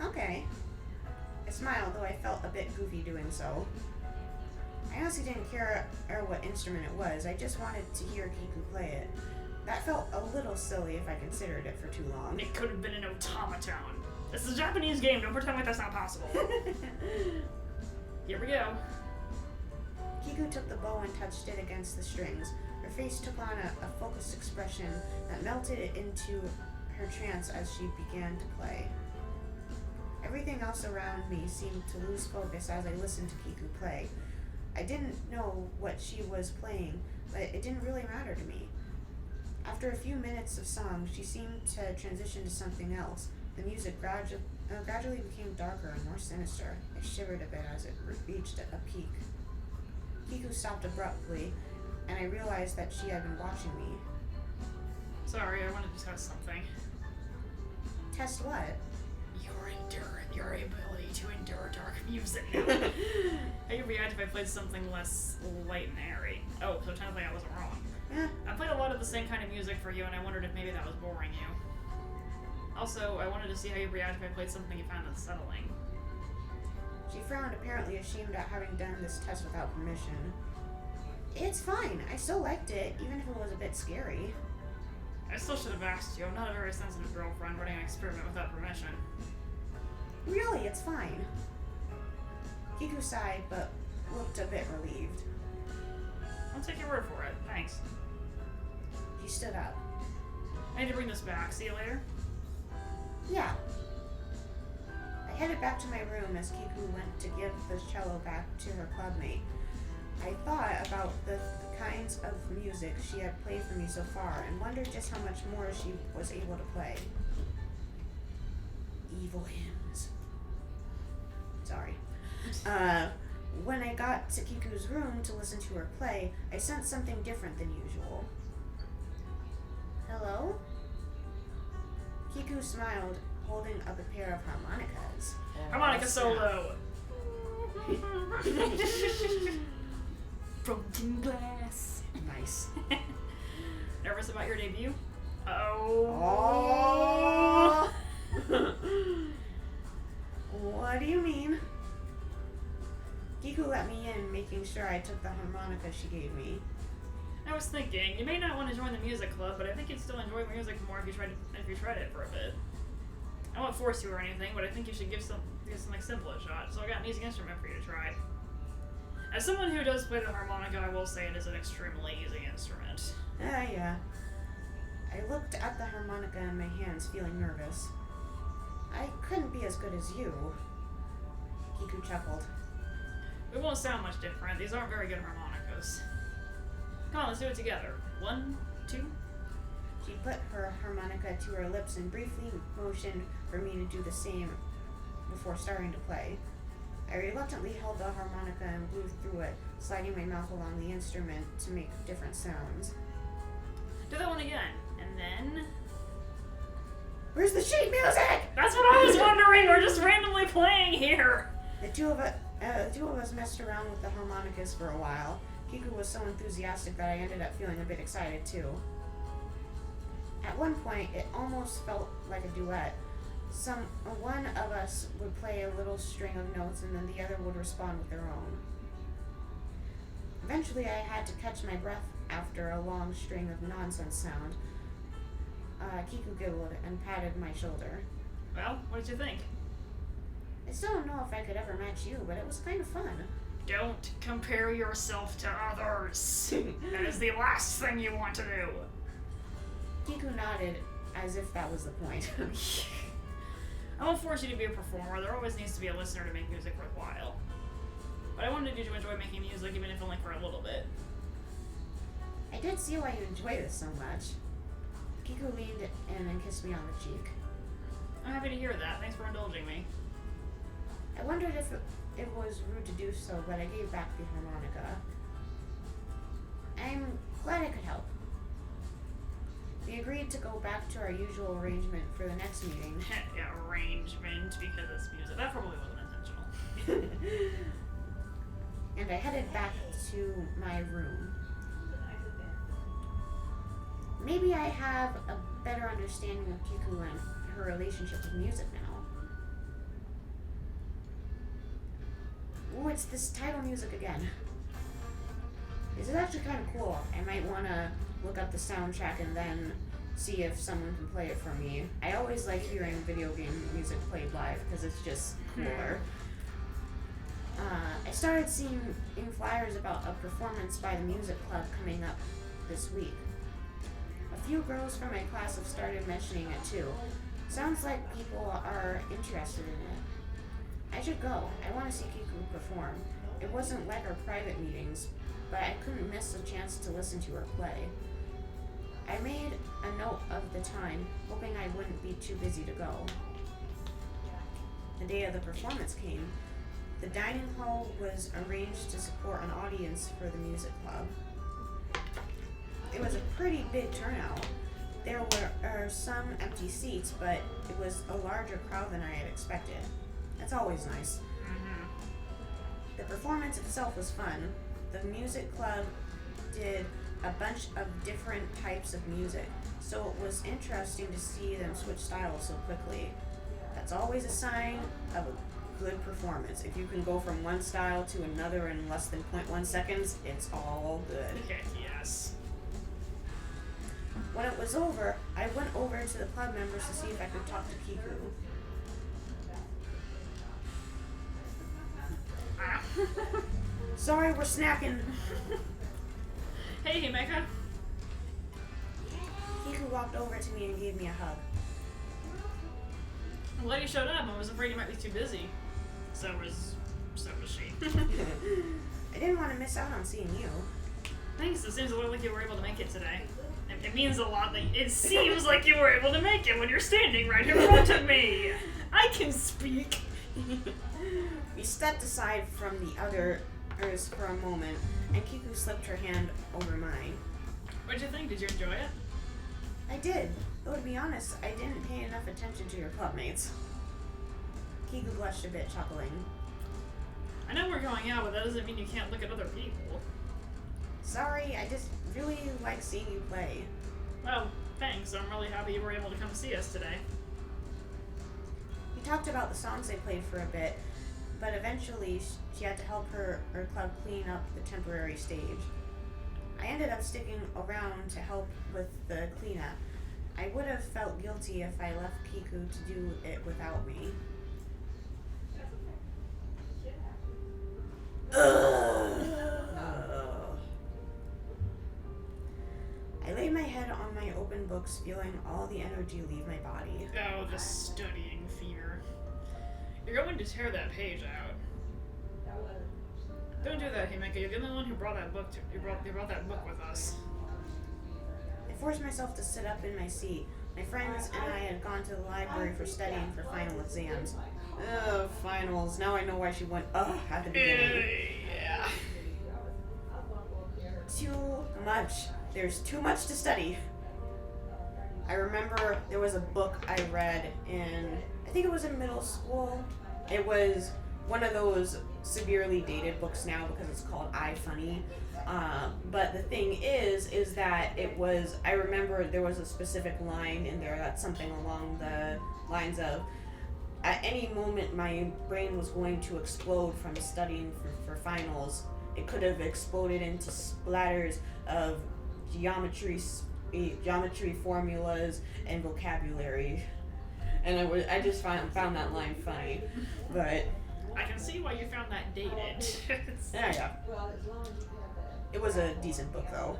Okay. I smiled, though I felt a bit goofy doing so. I honestly didn't care what instrument it was. I just wanted to hear Kiku play it. That felt a little silly if I considered it for too long. It could have been an automaton. This is a Japanese game. Don't pretend like that's not possible. Here we go. Kiku took the bow and touched it against the strings. Her face took on a focused expression that melted into her trance as she began to play. Everything else around me seemed to lose focus as I listened to Kiku play. I didn't know what she was playing, but it didn't really matter to me. After a few minutes of song, she seemed to transition to something else. The music gradually became darker and more sinister. I shivered a bit as it reached a peak. Kiku stopped abruptly, and I realized that she had been watching me. Sorry, I wanted to test something. Test what? Your ability to endure dark music now. How you react if I played something less light and airy? Oh, so technically I wasn't wrong. Yeah. I played a lot of the same kind of music for you, and I wondered if maybe that was boring you. Also, I wanted to see how you react if I played something you found unsettling. She frowned, apparently ashamed at having done this test without permission. It's fine. I still liked it, even if it was a bit scary. I still should have asked you. I'm not a very sensitive girlfriend running an experiment without permission. Really, it's fine. Kiku sighed, but looked a bit relieved. I'll take your word for it. Thanks. She stood up. I need to bring this back. See you later? Yeah. I headed back to my room as Kiku went to give the cello back to her clubmate. I thought about the kinds of music she had played for me so far and wondered just how much more she was able to play. Evil hymns. Sorry. When I got to Kiku's room to listen to her play, I sensed something different than usual. Hello? Kiku smiled, holding up a pair of harmonicas. Harmonica solo! Broken glass. Nice. Nervous about your debut? Oh. What do you mean? Kiku let me in, making sure I took the harmonica she gave me. I was thinking, you may not want to join the music club, but I think you'd still enjoy music more if you tried it for a bit. I won't force you or anything, but I think you should give something simple a shot. So I got an easy instrument for you to try. As someone who does play the harmonica, I will say it is an extremely easy instrument. Yeah. I looked at the harmonica in my hands, feeling nervous. I couldn't be as good as you. Kiku chuckled. We won't sound much different. These aren't very good harmonicas. Come on, let's do it together. 1, 2. She put her harmonica to her lips and briefly motioned for me to do the same before starting to play. I reluctantly held the harmonica and blew through it, sliding my mouth along the instrument to make different sounds. Do that one again, and then... Where's the sheet music? That's what I was wondering! We're just randomly playing here! The two of us messed around with the harmonicas for a while. Kiku was so enthusiastic that I ended up feeling a bit excited too. At one point, it almost felt like a duet. One of us would play a little string of notes and then the other would respond with their own. Eventually, I had to catch my breath after a long string of nonsense sound. Kiku giggled and patted my shoulder. Well, what did you think? I still don't know if I could ever match you, but it was kind of fun. Don't compare yourself to others. That is the last thing you want to do. Kiku nodded as if that was the point. I won't force you to be a performer. There always needs to be a listener to make music worthwhile. But I wanted you to enjoy making music, even if only for a little bit. I did see why you enjoy this so much. Kiku leaned in and kissed me on the cheek. I'm happy to hear that. Thanks for indulging me. I wondered if it was rude to do so, but I gave back the harmonica. I'm glad I could help. We agreed to go back to our usual arrangement for the next meeting. Arrangement, because it's music. That probably wasn't intentional. And I headed back to my room. Maybe I have a better understanding of Kiku and her relationship with music now. Ooh, it's this title music again. This is actually kind of cool. I might want to look up the soundtrack and then see if someone can play it for me. I always like hearing video game music played live because it's just cooler. I started seeing flyers about a performance by the music club coming up this week. A few girls from my class have started mentioning it too. Sounds like people are interested in it. I should go. I want to see Kiku perform. It wasn't like our private meetings, but I couldn't miss a chance to listen to her play. I made a note of the time, hoping I wouldn't be too busy to go. The day of the performance came. The dining hall was arranged to support an audience for the music club. It was a pretty big turnout. There were some empty seats, but it was a larger crowd than I had expected. That's always nice. The performance itself was fun. The music club did a bunch of different types of music, so it was interesting to see them switch styles so quickly. That's always a sign of a good performance. If you can go from one style to another in less than 0.1 seconds, it's all good. Heck yes. When it was over, I went over to the club members to see if I could talk to Kiku. Sorry, we're snacking. Hey, Himeka. Kiku walked over to me and gave me a hug. I'm glad you showed up. I was afraid you might be too busy. So was she. I didn't want to miss out on seeing you. Thanks. It seems a little like you were able to make it today. It means a lot that it seems like you were able to make it when you're standing right in front of me. I can speak. We stepped aside from the others for a moment, and Kiku slipped her hand over mine. What'd you think? Did you enjoy it? I did, though to be honest, I didn't pay enough attention to your clubmates. Kiku blushed a bit, chuckling. I know we're going out, but that doesn't mean you can't look at other people. Sorry, I just really like seeing you play. Well, thanks. I'm really happy you were able to come see us today. We talked about the songs they played for a bit, but eventually she had to help her club clean up the temporary stage. I ended up sticking around to help with the cleanup. I would have felt guilty if I left Kiku to do it without me. I laid my head on my open books, feeling all the energy leave my body. Oh, the studying fever. You're going to tear that page out. Don't do that, Himeka. You're the only one who brought that book you brought that book with us. I forced myself to sit up in my seat. My friends and I had gone to the library for studying for final exams. Ugh, finals. Now I know why she went at the beginning. Yeah. Too much. There's too much to study. I remember there was a book I read in, I think it was in middle school. It was one of those severely dated books now because it's called iFunny. But the thing is that I remember there was a specific line in there that's something along the lines of, at any moment my brain was going to explode from studying for finals. It could have exploded into splatters of geometry formulas and vocabulary. And I just found that line funny. But I can see why you found that dated. yeah. It was a decent book though.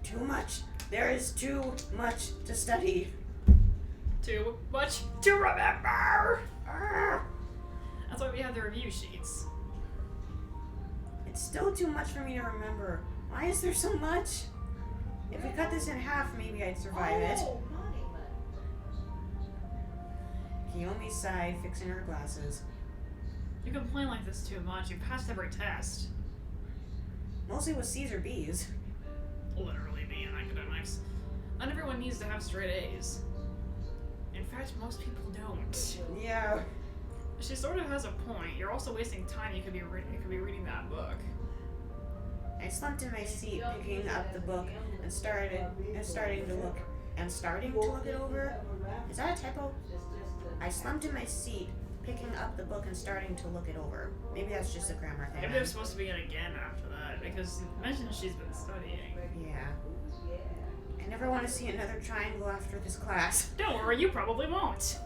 Too much. There is too much to study. Too much to remember. That's why we have the review sheets. It's still too much for me to remember. Why is there so much? If we cut this in half, maybe I'd survive it. Kiyomi sighed, fixing her glasses. You complain like this too much. You passed every test. Mostly with C's or B's. Literally B in academics. Not everyone needs to have straight A's. In fact, most people don't. Yeah. She sort of has a point. You're also wasting time. You could be reading that book. I slumped in my seat, picking up the book and starting to look it over. Is that a typo? I slumped in my seat, picking up the book and starting to look it over. Maybe that's just a grammar thing. Maybe there's supposed to be an again after that, because it mentions she's been studying. Yeah. I never want to see another triangle after this class. Don't worry, you probably won't.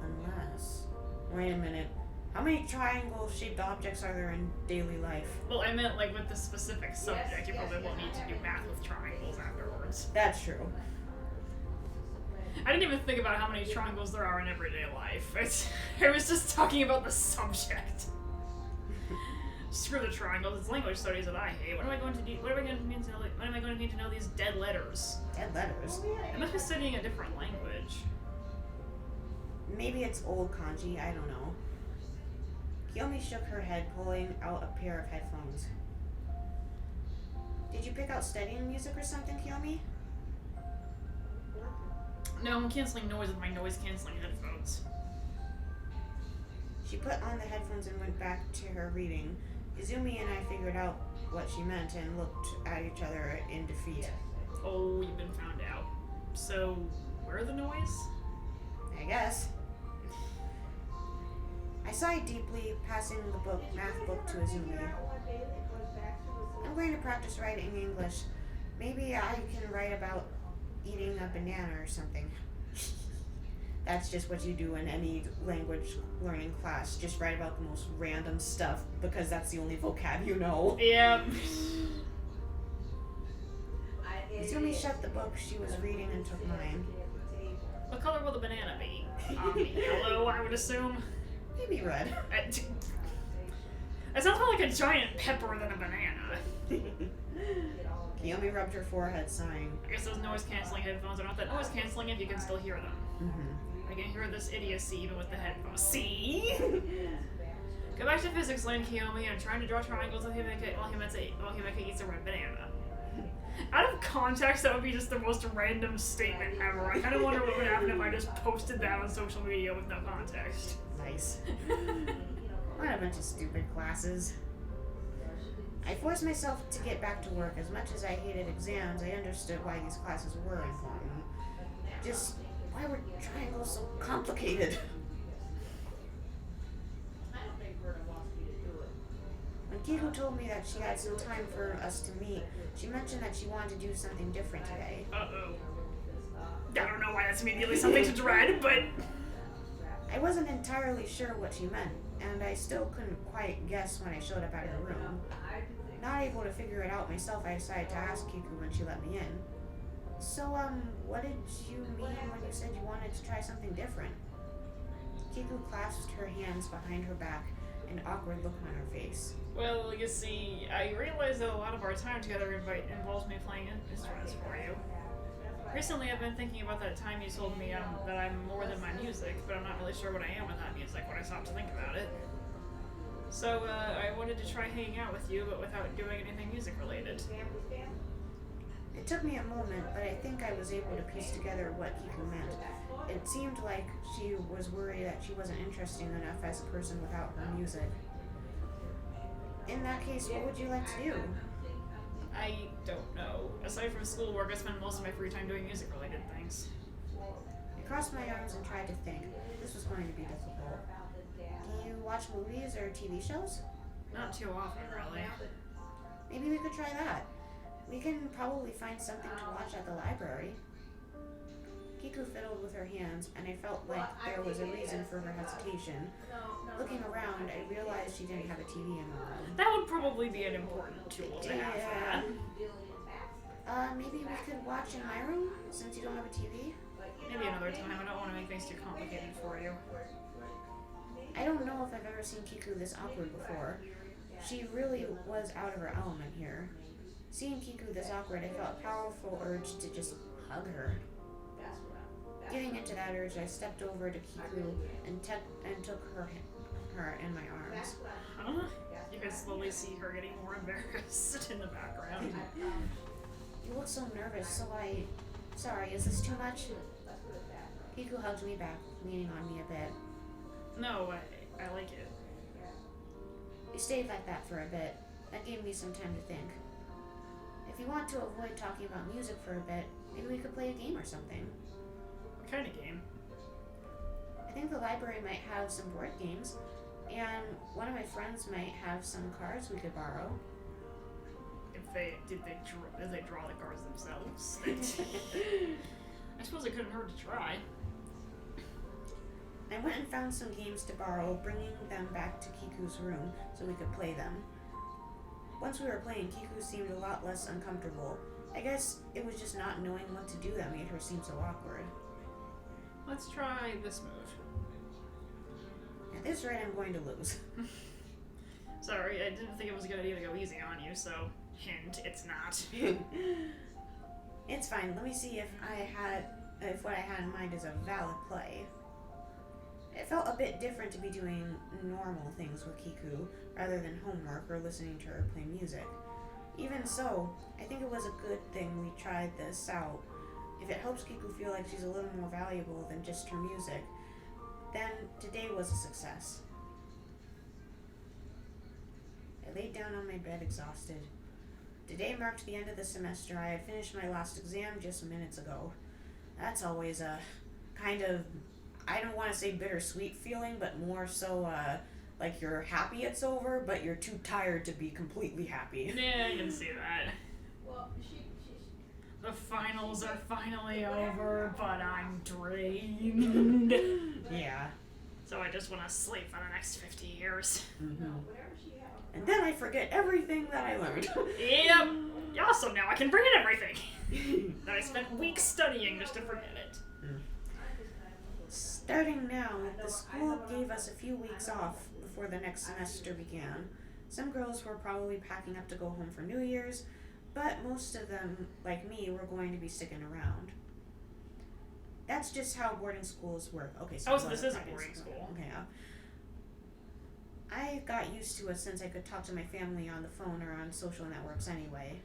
Unless... Wait a minute. How many triangle-shaped objects are there in daily life? Well, I meant like with the specific subject, you probably won't need to do math with triangles afterwards. That's true. I didn't even think about how many triangles there are in everyday life. I was just talking about the subject. Screw the triangles. It's language studies that I hate. What am I going to need? What am I going to need to know? When am I going to need to know these dead letters? Dead letters? I must be studying a different language. Maybe it's old kanji. I don't know. Kiyomi shook her head, pulling out a pair of headphones. Did you pick out studying music or something, Kiyomi? No, I'm canceling noise with my noise-canceling headphones. She put on the headphones and went back to her reading. Izumi and I figured out what she meant and looked at each other in defeat. Oh, you've been found out. So, where are the noise? I guess. I sighed deeply, passing the math book to Izumi. I'm going to practice writing English. Maybe I can write about eating a banana or something. That's just what you do in any language learning class. Just write about the most random stuff because that's the only vocab you know. Yep. Izumi shut the book she was reading and took mine. What color will the banana be? Yellow, I would assume. Maybe red. It sounds more like a giant pepper than a banana. Kiyomi rubbed her forehead, sighing. I guess those noise-canceling headphones are not that noise-canceling if you can still hear them. Mm-hmm. I can hear this idiocy even with the headphones. See? Go back to physics, Lane Kiyomi. I'm trying to draw triangles while Himeka eats a red banana. Out of context, that would be just the most random statement ever. I kind of wonder what would happen if I just posted that on social media with no context. Nice. What a bunch of stupid classes. I forced myself to get back to work. As much as I hated exams, I understood why these classes were important. Just, why were triangles so complicated? When Kiku told me that she had some time for us to meet, she mentioned that she wanted to do something different today. Uh-oh. I don't know why that's immediately something to dread, but... I wasn't entirely sure what she meant, and I still couldn't quite guess when I showed up at her room. Not able to figure it out myself, I decided to ask Kiku when she let me in. So, what did you mean when you said you wanted to try something different? Kiku clasped her hands behind her back, an awkward look on her face. Well, you see, I realize that a lot of our time together involves me playing instruments for you. Recently, I've been thinking about that time you told me that I'm more than my music, but I'm not really sure what I am without music when I stop to think about it. So, I wanted to try hanging out with you, but without doing anything music-related. It took me a moment, but I think I was able to piece together what Kiku meant. It seemed like she was worried that she wasn't interesting enough as a person without her music. In that case, what would you like to do? I don't know. Aside from schoolwork, I spend most of my free time doing music-related things. I crossed my arms and tried to think. This was going to be difficult. Can you watch movies or TV shows? Not too often, really. Maybe we could try that. We can probably find something to watch at the library. Kiku fiddled with her hands, and I felt like there was a reason for her hesitation. Looking around, I realized she didn't have a TV in her room. That would probably be an important tool to have for that. Maybe we could watch in my room, since you don't have a TV? Maybe another time. I don't want to make things too complicated for you. I don't know if I've ever seen Kiku this awkward before. She really was out of her element here. Seeing Kiku this awkward, I felt a powerful urge to just hug her. Giving into that urge, I stepped over to Kiku and took her in my arms. Huh? You can slowly see her getting more embarrassed in the background. You look so nervous, Sorry, is this too much? Kiku hugged me back, leaning on me a bit. No, I like it. We stayed like that for a bit. That gave me some time to think. If you want to avoid talking about music for a bit, maybe we could play a game or something. What kind of game? I think the library might have some board games, and one of my friends might have some cards we could borrow. Did they draw the cards themselves? I suppose it couldn't hurt to try. I went and found some games to borrow, bringing them back to Kiku's room so we could play them. Once we were playing, Kiku seemed a lot less uncomfortable. I guess it was just not knowing what to do that made her seem so awkward. Let's try this move. At this rate, I'm going to lose. Sorry, I didn't think it was a good idea to go easy on you, so hint, it's not. It's fine. Let me see if what I had in mind is a valid play. It felt a bit different to be doing normal things with Kiku rather than homework or listening to her play music. Even so, I think it was a good thing we tried this out. If it helps Kiku feel like she's a little more valuable than just her music, then today was a success. I laid down on my bed exhausted. Today marked the end of the semester. I had finished my last exam just minutes ago. That's always a kind of, I don't want to say bittersweet feeling, but more so like you're happy it's over, but you're too tired to be completely happy. Yeah, I can see that. The finals are finally over, but I'm drained. Yeah. So I just want to sleep for the next 50 years. Mm-hmm. And then I forget everything that I learned. Yep. Awesome, now I can forget everything. That I spent weeks studying just to forget it. Starting now, the school gave us a few weeks off before the next semester began. Some girls were probably packing up to go home for New Year's, but most of them, like me, were going to be sticking around. That's just how boarding schools work. Okay, so this is a boarding school. Okay, I got used to it since I could talk to my family on the phone or on social networks anyway.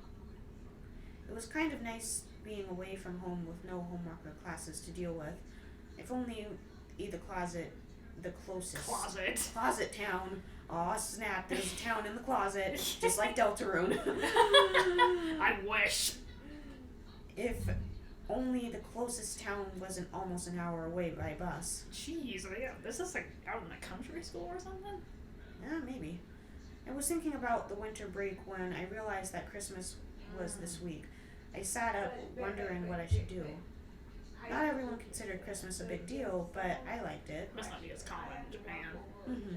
It was kind of nice being away from home with no homework or classes to deal with. If only the closest closet town. Aw, snap, there's a town in the closet, just like Deltarune. I wish. If only the closest town wasn't almost an hour away by bus. Jeez, this is like out in the country school or something? Yeah, maybe. I was thinking about the winter break when I realized that Christmas was this week. I sat up wondering what I should do. Not everyone considered Christmas a big deal, but I liked it. Must not be as common in Japan. Mm-hmm.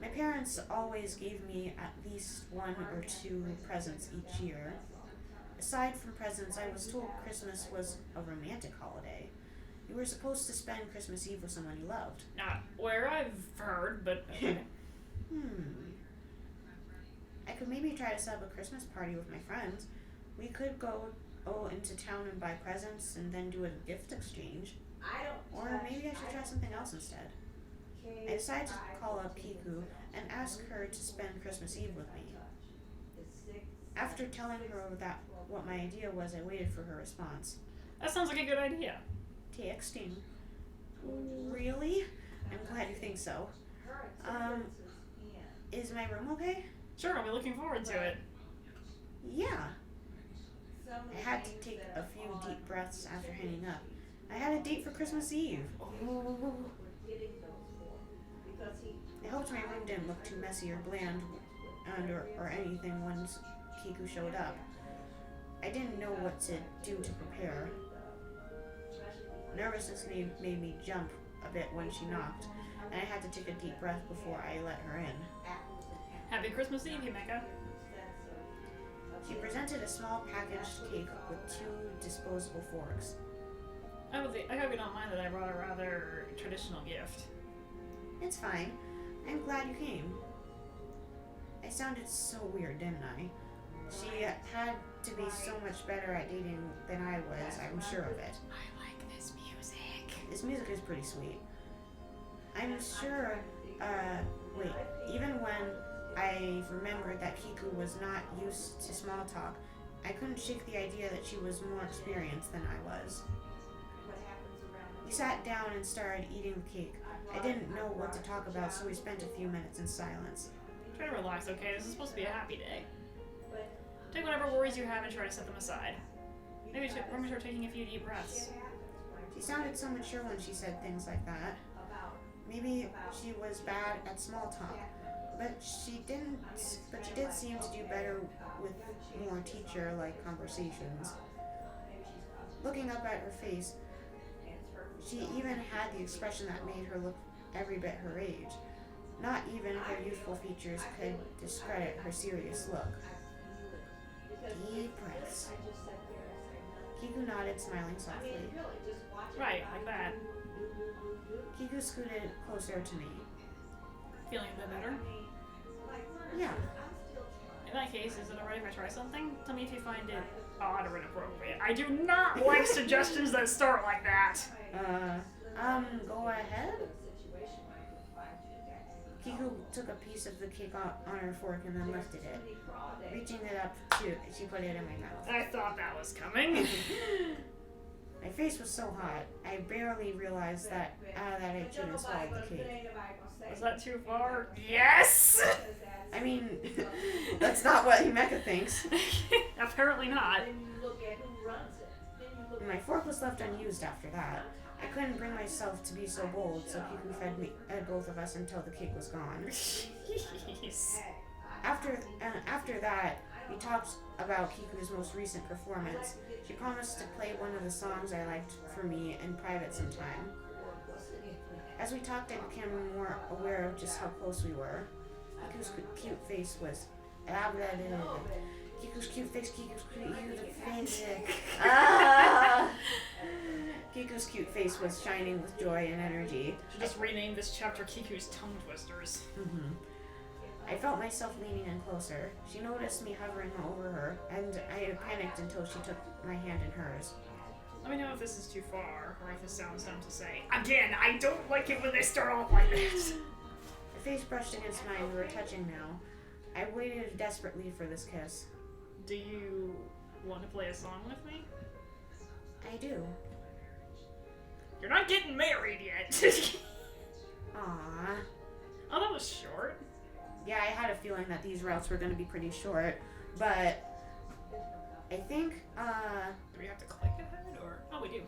My parents always gave me at least 1 or 2 presents each year. Aside from presents, I was told Christmas was a romantic holiday. You were supposed to spend Christmas Eve with someone you loved. Not where I've heard, but okay. I could maybe try to set up a Christmas party with my friends. We could go into town and buy presents and then do a gift exchange. Or maybe I should try something else instead. I decided to call up Kiku and ask her to spend Christmas Eve with me. After telling her that what my idea was, I waited for her response. That sounds like a good idea. Texting. Really? I'm glad you think so. Is my room okay? Sure, I'll be looking forward to it. Yeah. I had to take a few deep breaths after hanging up. I had a date for Christmas Eve. I hoped my room didn't look too messy or bland or anything once Kiku showed up. I didn't know what to do to prepare. Nervousness made me jump a bit when she knocked, and I had to take a deep breath before I let her in. Happy Christmas Eve, Himeka. She presented a small packaged cake with 2 disposable forks. I hope you don't mind that I brought a rather traditional gift. It's fine. I'm glad you came. I sounded so weird, didn't I? She had to be so much better at dating than I was, I'm sure of it. I like this music. This music is pretty sweet. I'm sure, wait, even when I remembered that Kiku was not used to small talk, I couldn't shake the idea that she was more experienced than I was. We sat down and started eating the cake. I didn't know what to talk about, so we spent a few minutes in silence. Try to relax, okay? This is supposed to be a happy day. Take whatever worries you have and try to set them aside. Maybe start taking a few deep breaths. She sounded so mature when she said things like that. Maybe she was bad at small talk, but she did seem to do better with more teacher-like conversations. Looking up at her face, she even had the expression that made her look every bit her age. Not even her youthful features could discredit her serious look. Deep breaths. Kiku nodded, smiling softly. Right, like that. Kiku scooted closer to me. Feeling a bit better? Yeah. In that case, is it alright if I try something? Tell me if you find it odd or inappropriate. I do not like suggestions that start like that. Go ahead. Kiku took a piece of the cake on her fork and then lifted it. Reaching it up, she put it in my mouth. I thought that was coming. My face was so hot, I barely realized that I chewed and swallowed the cake. Was that too far? Yes! I mean, that's not what Himeka thinks. Apparently not. My fork was left unused after that. I couldn't bring myself to be so bold, so Kiku fed both of us until the cake was gone. Jeez. After that, we talked about Kiku's most recent performance. She promised to play one of the songs I liked for me in private sometime. As we talked, I became more aware of just how close we were. Kiku's cute face was... Kiku's cute face, Kiku's cute face was shining with joy and energy. Should just rename this chapter Kiku's Tongue Twisters. Mm-hmm. I felt myself leaning in closer. She noticed me hovering over her, and I panicked until she took my hand in hers. Let me know if this is too far, or if this sounds dumb to say. Again, I don't like it when they start off like this. Her face brushed against mine. We were touching now. I waited desperately for this kiss. Do you want to play a song with me? I do. You're not getting married yet. Aww. Oh, that was short. Yeah, I had a feeling that these routes were going to be pretty short, but I think, Do we have to click ahead, or? Oh, we do.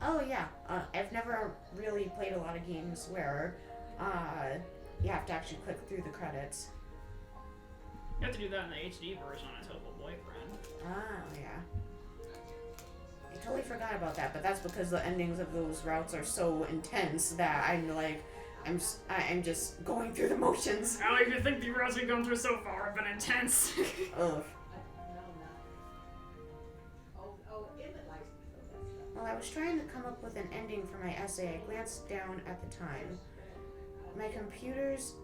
Oh yeah, I've never really played a lot of games where, you have to actually click through the credits. You have to do that in the HD version on a Total Boyfriend. Oh, yeah. I totally forgot about that, but that's because the endings of those routes are so intense that I'm just going through the motions. I like to think the routes we've gone through so far have been intense. Ugh. While I was trying to come up with an ending for my essay, I glanced down at the time. My computer's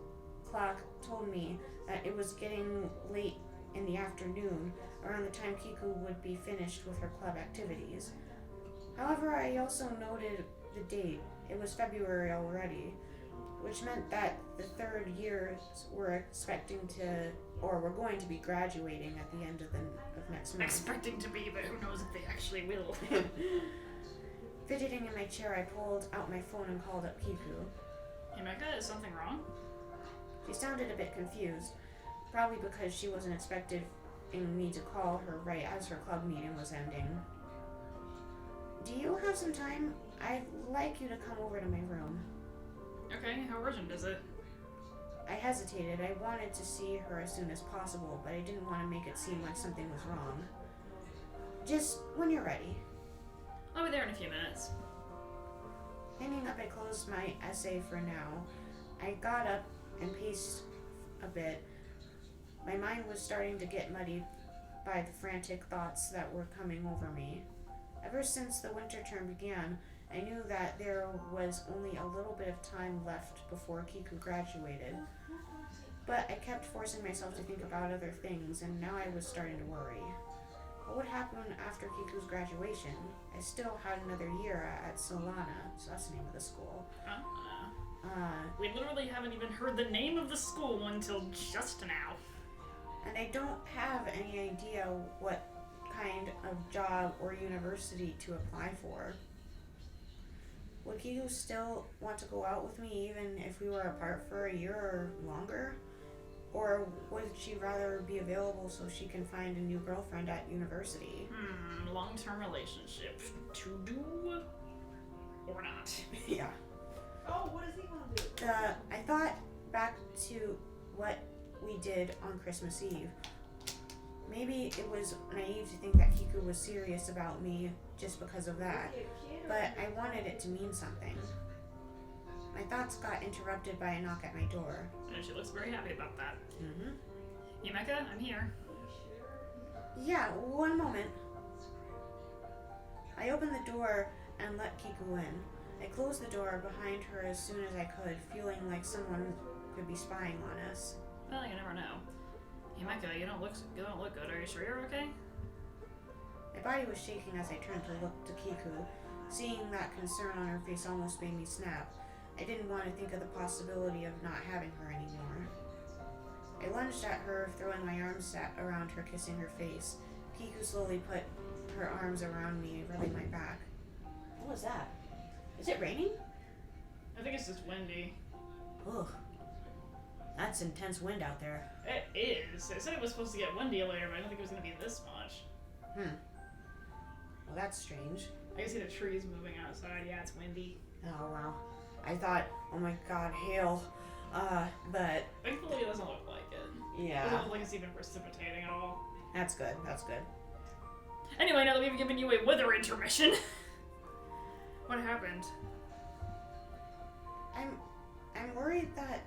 clock told me that it was getting late in the afternoon, around the time Kiku would be finished with her club activities. However, I also noted the date. It was February already. which meant that the third years were were going to be graduating at the end of next month. Expecting to be, but who knows if they actually will. Fidgeting in my chair, I pulled out my phone and called up Kiku. Himeka, is something wrong? She sounded a bit confused, probably because she wasn't expecting me to call her right as her club meeting was ending. Do you have some time? I'd like you to come over to my room. Okay, how urgent is it? I hesitated. I wanted to see her as soon as possible, but I didn't want to make it seem like something was wrong. Just when you're ready. I'll be there in a few minutes. Hanging up, I closed my essay for now. I got up and paced a bit. My mind was starting to get muddied by the frantic thoughts that were coming over me. Ever since the winter term began, I knew that there was only a little bit of time left before Kiku graduated. But I kept forcing myself to think about other things, and now I was starting to worry. What would happen after Kiku's graduation? I still had another year at Solana, so that's the name of the school. We literally haven't even heard the name of the school until just now. And I don't have any idea what kind of job or university to apply for. Would Kiku still want to go out with me even if we were apart for a year or longer? Or would she rather be available so she can find a new girlfriend at university? Long-term relationship. To do or not? Yeah. Oh, what does he want to do? I thought back to what we did on Christmas Eve. Maybe it was naive to think that Kiku was serious about me just because of that, but I wanted it to mean something. My thoughts got interrupted by a knock at my door. And she looks very happy about that. Mm-hmm. Himeka, I'm here. Yeah, one moment. I opened the door and let Kiku in. I closed the door behind her as soon as I could, feeling like someone could be spying on us. Well, you never know. Himeka, you don't look good. Are you sure you're okay? My body was shaking as I turned to look to Kiku. Seeing that concern on her face almost made me snap. I didn't want to think of the possibility of not having her anymore. I lunged at her, throwing my arms around her, kissing her face. Kiku slowly put her arms around me, rubbing my back. What was that? Is it raining? I think it's just windy. Ugh. That's intense wind out there. It is. It said it was supposed to get windy later, but I don't think it was going to be this much. Well, that's strange. I can see the trees moving outside. Yeah, it's windy. Oh, wow. I thought, oh my god, hail. But... Thankfully, it doesn't look like it. yeah. It doesn't look like it's even precipitating at all. That's good, that's good. Anyway, now that we've given you a weather intermission, what happened? I'm worried that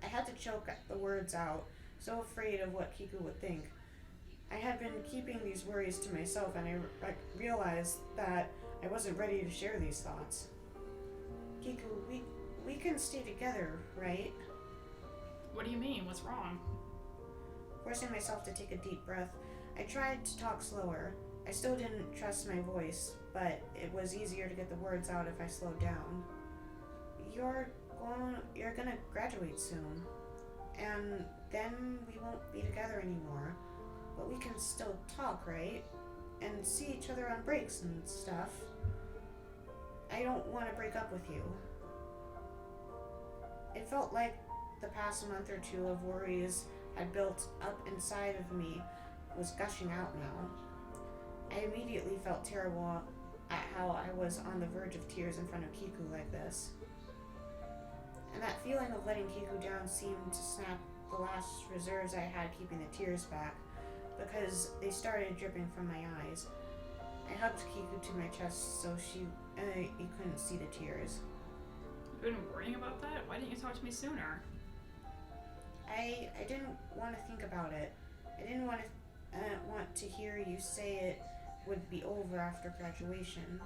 I had to choke the words out, so afraid of what Kiku would think. I had been keeping these worries to myself, and I realized that I wasn't ready to share these thoughts. Kiku, we can stay together, right? What do you mean? What's wrong? Forcing myself to take a deep breath, I tried to talk slower. I still didn't trust my voice, but it was easier to get the words out if I slowed down. You're gonna graduate soon, and then we won't be together anymore, but we can still talk, right? And see each other on breaks and stuff. I don't want to break up with you. It felt like the past month or two of worries had built up inside of me was gushing out now. I immediately felt terrible at how I was on the verge of tears in front of Kiku like this. And that feeling of letting Kiku down seemed to snap the last reserves I had keeping the tears back, because they started dripping from my eyes. I hugged Kiku to my chest so you couldn't see the tears. You've been worrying about that? Why didn't you talk to me sooner? I didn't want to think about it. I didn't want to hear you say it would be over after graduation.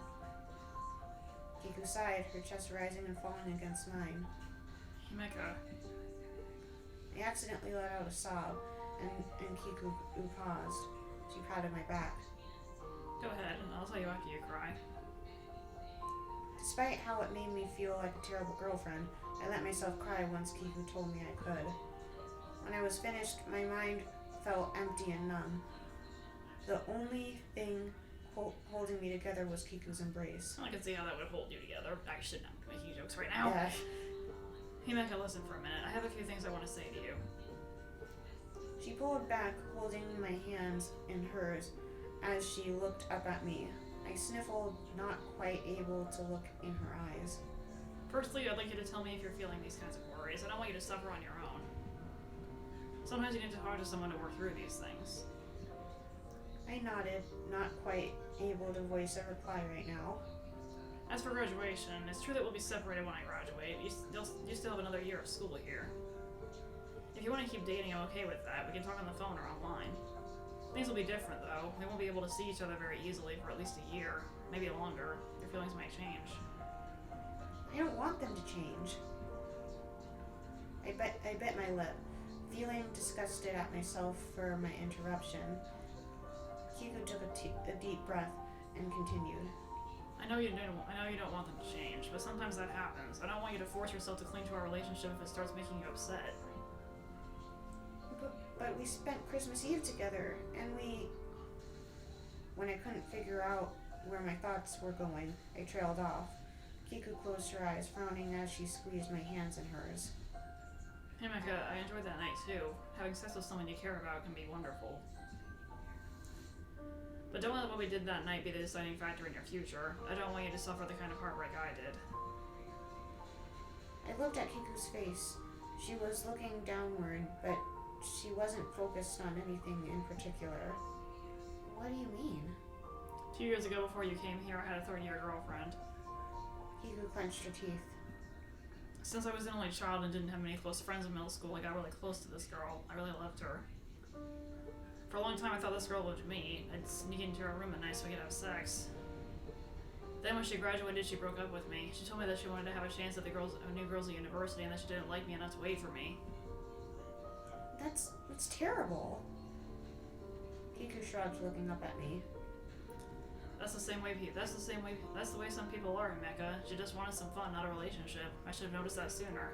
Kiku sighed, her chest rising and falling against mine. Himeka. I accidentally let out a sob, and Kiku paused. She patted my back. Go ahead, and I'll tell you after you cry. To Despite how it made me feel like a terrible girlfriend, I let myself cry once Kiku told me I could. When I was finished, my mind felt empty and numb. The only thing holding me together was Kiku's embrace. I can see how that would hold you together. I shouldn't be making jokes right now. Yeah. Himeka, listen for a minute. I have a few things I want to say to you. She pulled back, holding my hands in hers as she looked up at me. I sniffled, not quite able to look in her eyes. Firstly, I'd like you to tell me if you're feeling these kinds of worries. I don't want you to suffer on your own. Sometimes you need to talk to someone to work through these things. I nodded, not quite able to voice a reply right now. As for graduation, it's true that we'll be separated when I graduate. You still have another year of school here. If you want to keep dating, I'm okay with that. We can talk on the phone or online. Things will be different, though. We won't be able to see each other very easily for at least a year, maybe longer. Your feelings might change. I don't want them to change. I bit my lip, feeling disgusted at myself for my interruption. Kiku took a deep breath and continued. I know you don't want them to change, but sometimes that happens. I don't want you to force yourself to cling to our relationship if it starts making you upset. But we spent Christmas Eve together, and when I couldn't figure out where my thoughts were going, I trailed off. Kiku closed her eyes, frowning as she squeezed my hands in hers. Himeka, I enjoyed that night too. Having sex with someone you care about can be wonderful. But don't let what we did that night be the deciding factor in your future. I don't want you to suffer the kind of heartbreak I did. I looked at Kiku's face. She was looking downward, but she wasn't focused on anything in particular. What do you mean? 2 years ago, before you came here, I had a third-year girlfriend. Kiku clenched her teeth. Since I was an only child and didn't have many close friends in middle school, I got really close to this girl. I really loved her. For a long time, I thought this girl loved me. I'd sneak into her room at night so we could have sex. Then when she graduated, she broke up with me. She told me that she wanted to have a chance at the new girls at university and that she didn't like me enough to wait for me. That's terrible. Kiku shrugged, looking up at me. That's the way some people are, Himeka. She just wanted some fun, not a relationship. I should have noticed that sooner.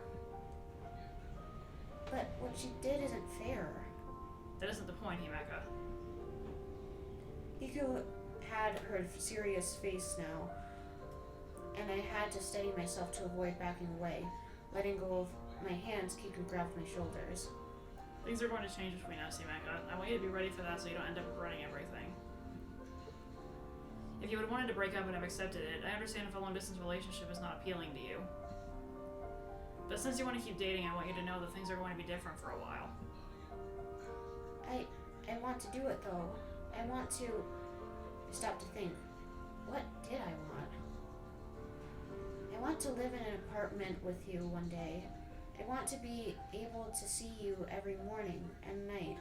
But what she did isn't fair. That isn't the point, Himeka. Kiku had her serious face now, and I had to steady myself to avoid backing away. Letting go of my hands, Kiku grabbed my shoulders. Things are going to change between us, Himeka. I want you to be ready for that so you don't end up regretting everything. If you had wanted to break up and have accepted it, I understand if a long-distance relationship is not appealing to you. But since you want to keep dating, I want you to know that things are going to be different for a while. I want to do it, though. I want to stop to think. What did I want? I want to live in an apartment with you one day. I want to be able to see you every morning and night,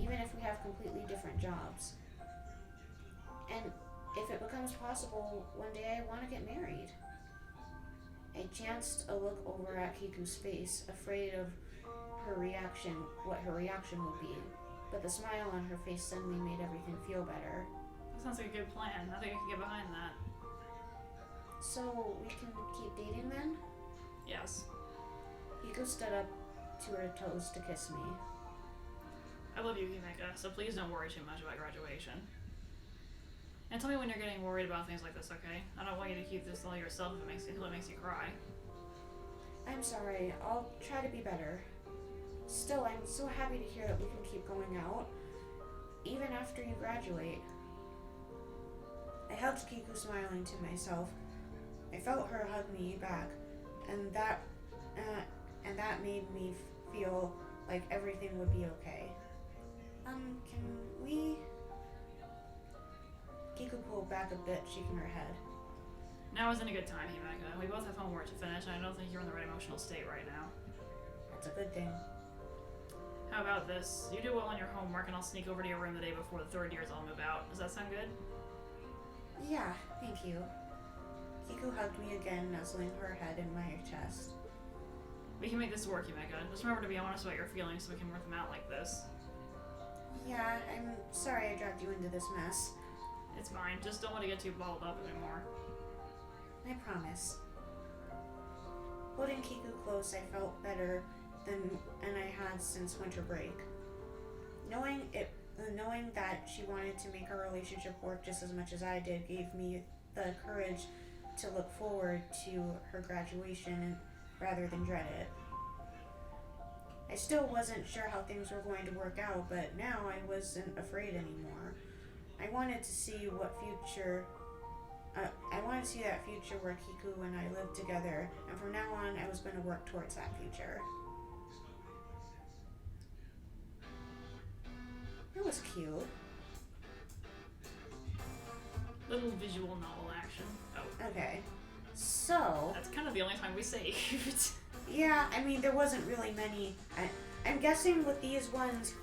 even if we have completely different jobs. And if it becomes possible, one day I want to get married. I chanced a look over at Kiku's face, afraid of what her reaction would be. But the smile on her face suddenly made everything feel better. That sounds like a good plan. I think I can get behind that. So we can keep dating then? Yes. Kiku stood up to her toes to kiss me. I love you, Himeka, so please don't worry too much about graduation. And tell me when you're getting worried about things like this, okay? I don't want you to keep this all yourself if it makes you cry. I'm sorry. I'll try to be better. Still, I'm so happy to hear that we can keep going out, even after you graduate. I hugged Kiku, smiling to myself. I felt her hug me back, and that made me feel like everything would be okay. Can we? Kiku pulled back a bit, shaking her head. Now isn't a good time, Himeka. We both have homework to finish, and I don't think you're in the right emotional state right now. That's a good thing. How about this? You do well on your homework, and I'll sneak over to your room the day before the third years all move out. Does that sound good? Yeah, thank you. Kiku hugged me again, nuzzling her head in my chest. We can make this work, Himeka. Just remember to be honest about your feelings so we can work them out like this. Yeah, I'm sorry I dragged you into this mess. It's fine. Just don't want to get too balled up anymore. I promise. Holding Kiku close, I felt better than I had since winter break. Knowing that she wanted to make our relationship work just as much as I did gave me the courage to look forward to her graduation rather than dread it. I still wasn't sure how things were going to work out, but now I wasn't afraid anymore. I wanted to see that future where Kiku and I lived together, and from now on I was going to work towards that future. That was cute. Little visual novel action. Oh. Okay. So... That's kind of the only time we saved. Yeah, I mean, there wasn't really many. I'm guessing with these ones,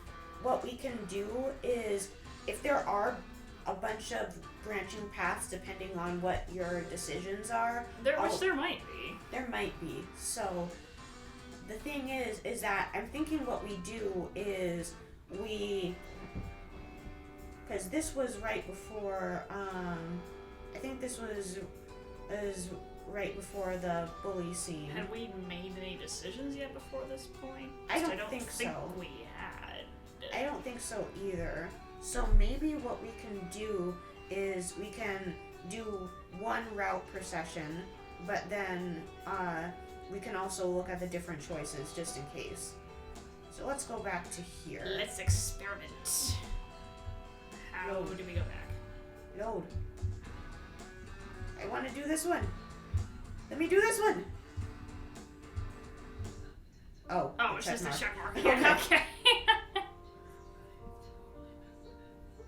what we can do is, if there are a bunch of branching paths depending on what your decisions are... Which there might be. There might be. So, the thing is that I'm thinking what we do is because this was right before, I think this was right before the bully scene. Had we made any decisions yet before this point? I don't think we had. I don't think so either. So maybe what we can do is we can do one route per session, but then we can also look at the different choices just in case. So let's go back to here. Let's experiment. How do we go back? Load. I want to do this one. Let me do this one. Oh, it's just a check mark. Okay.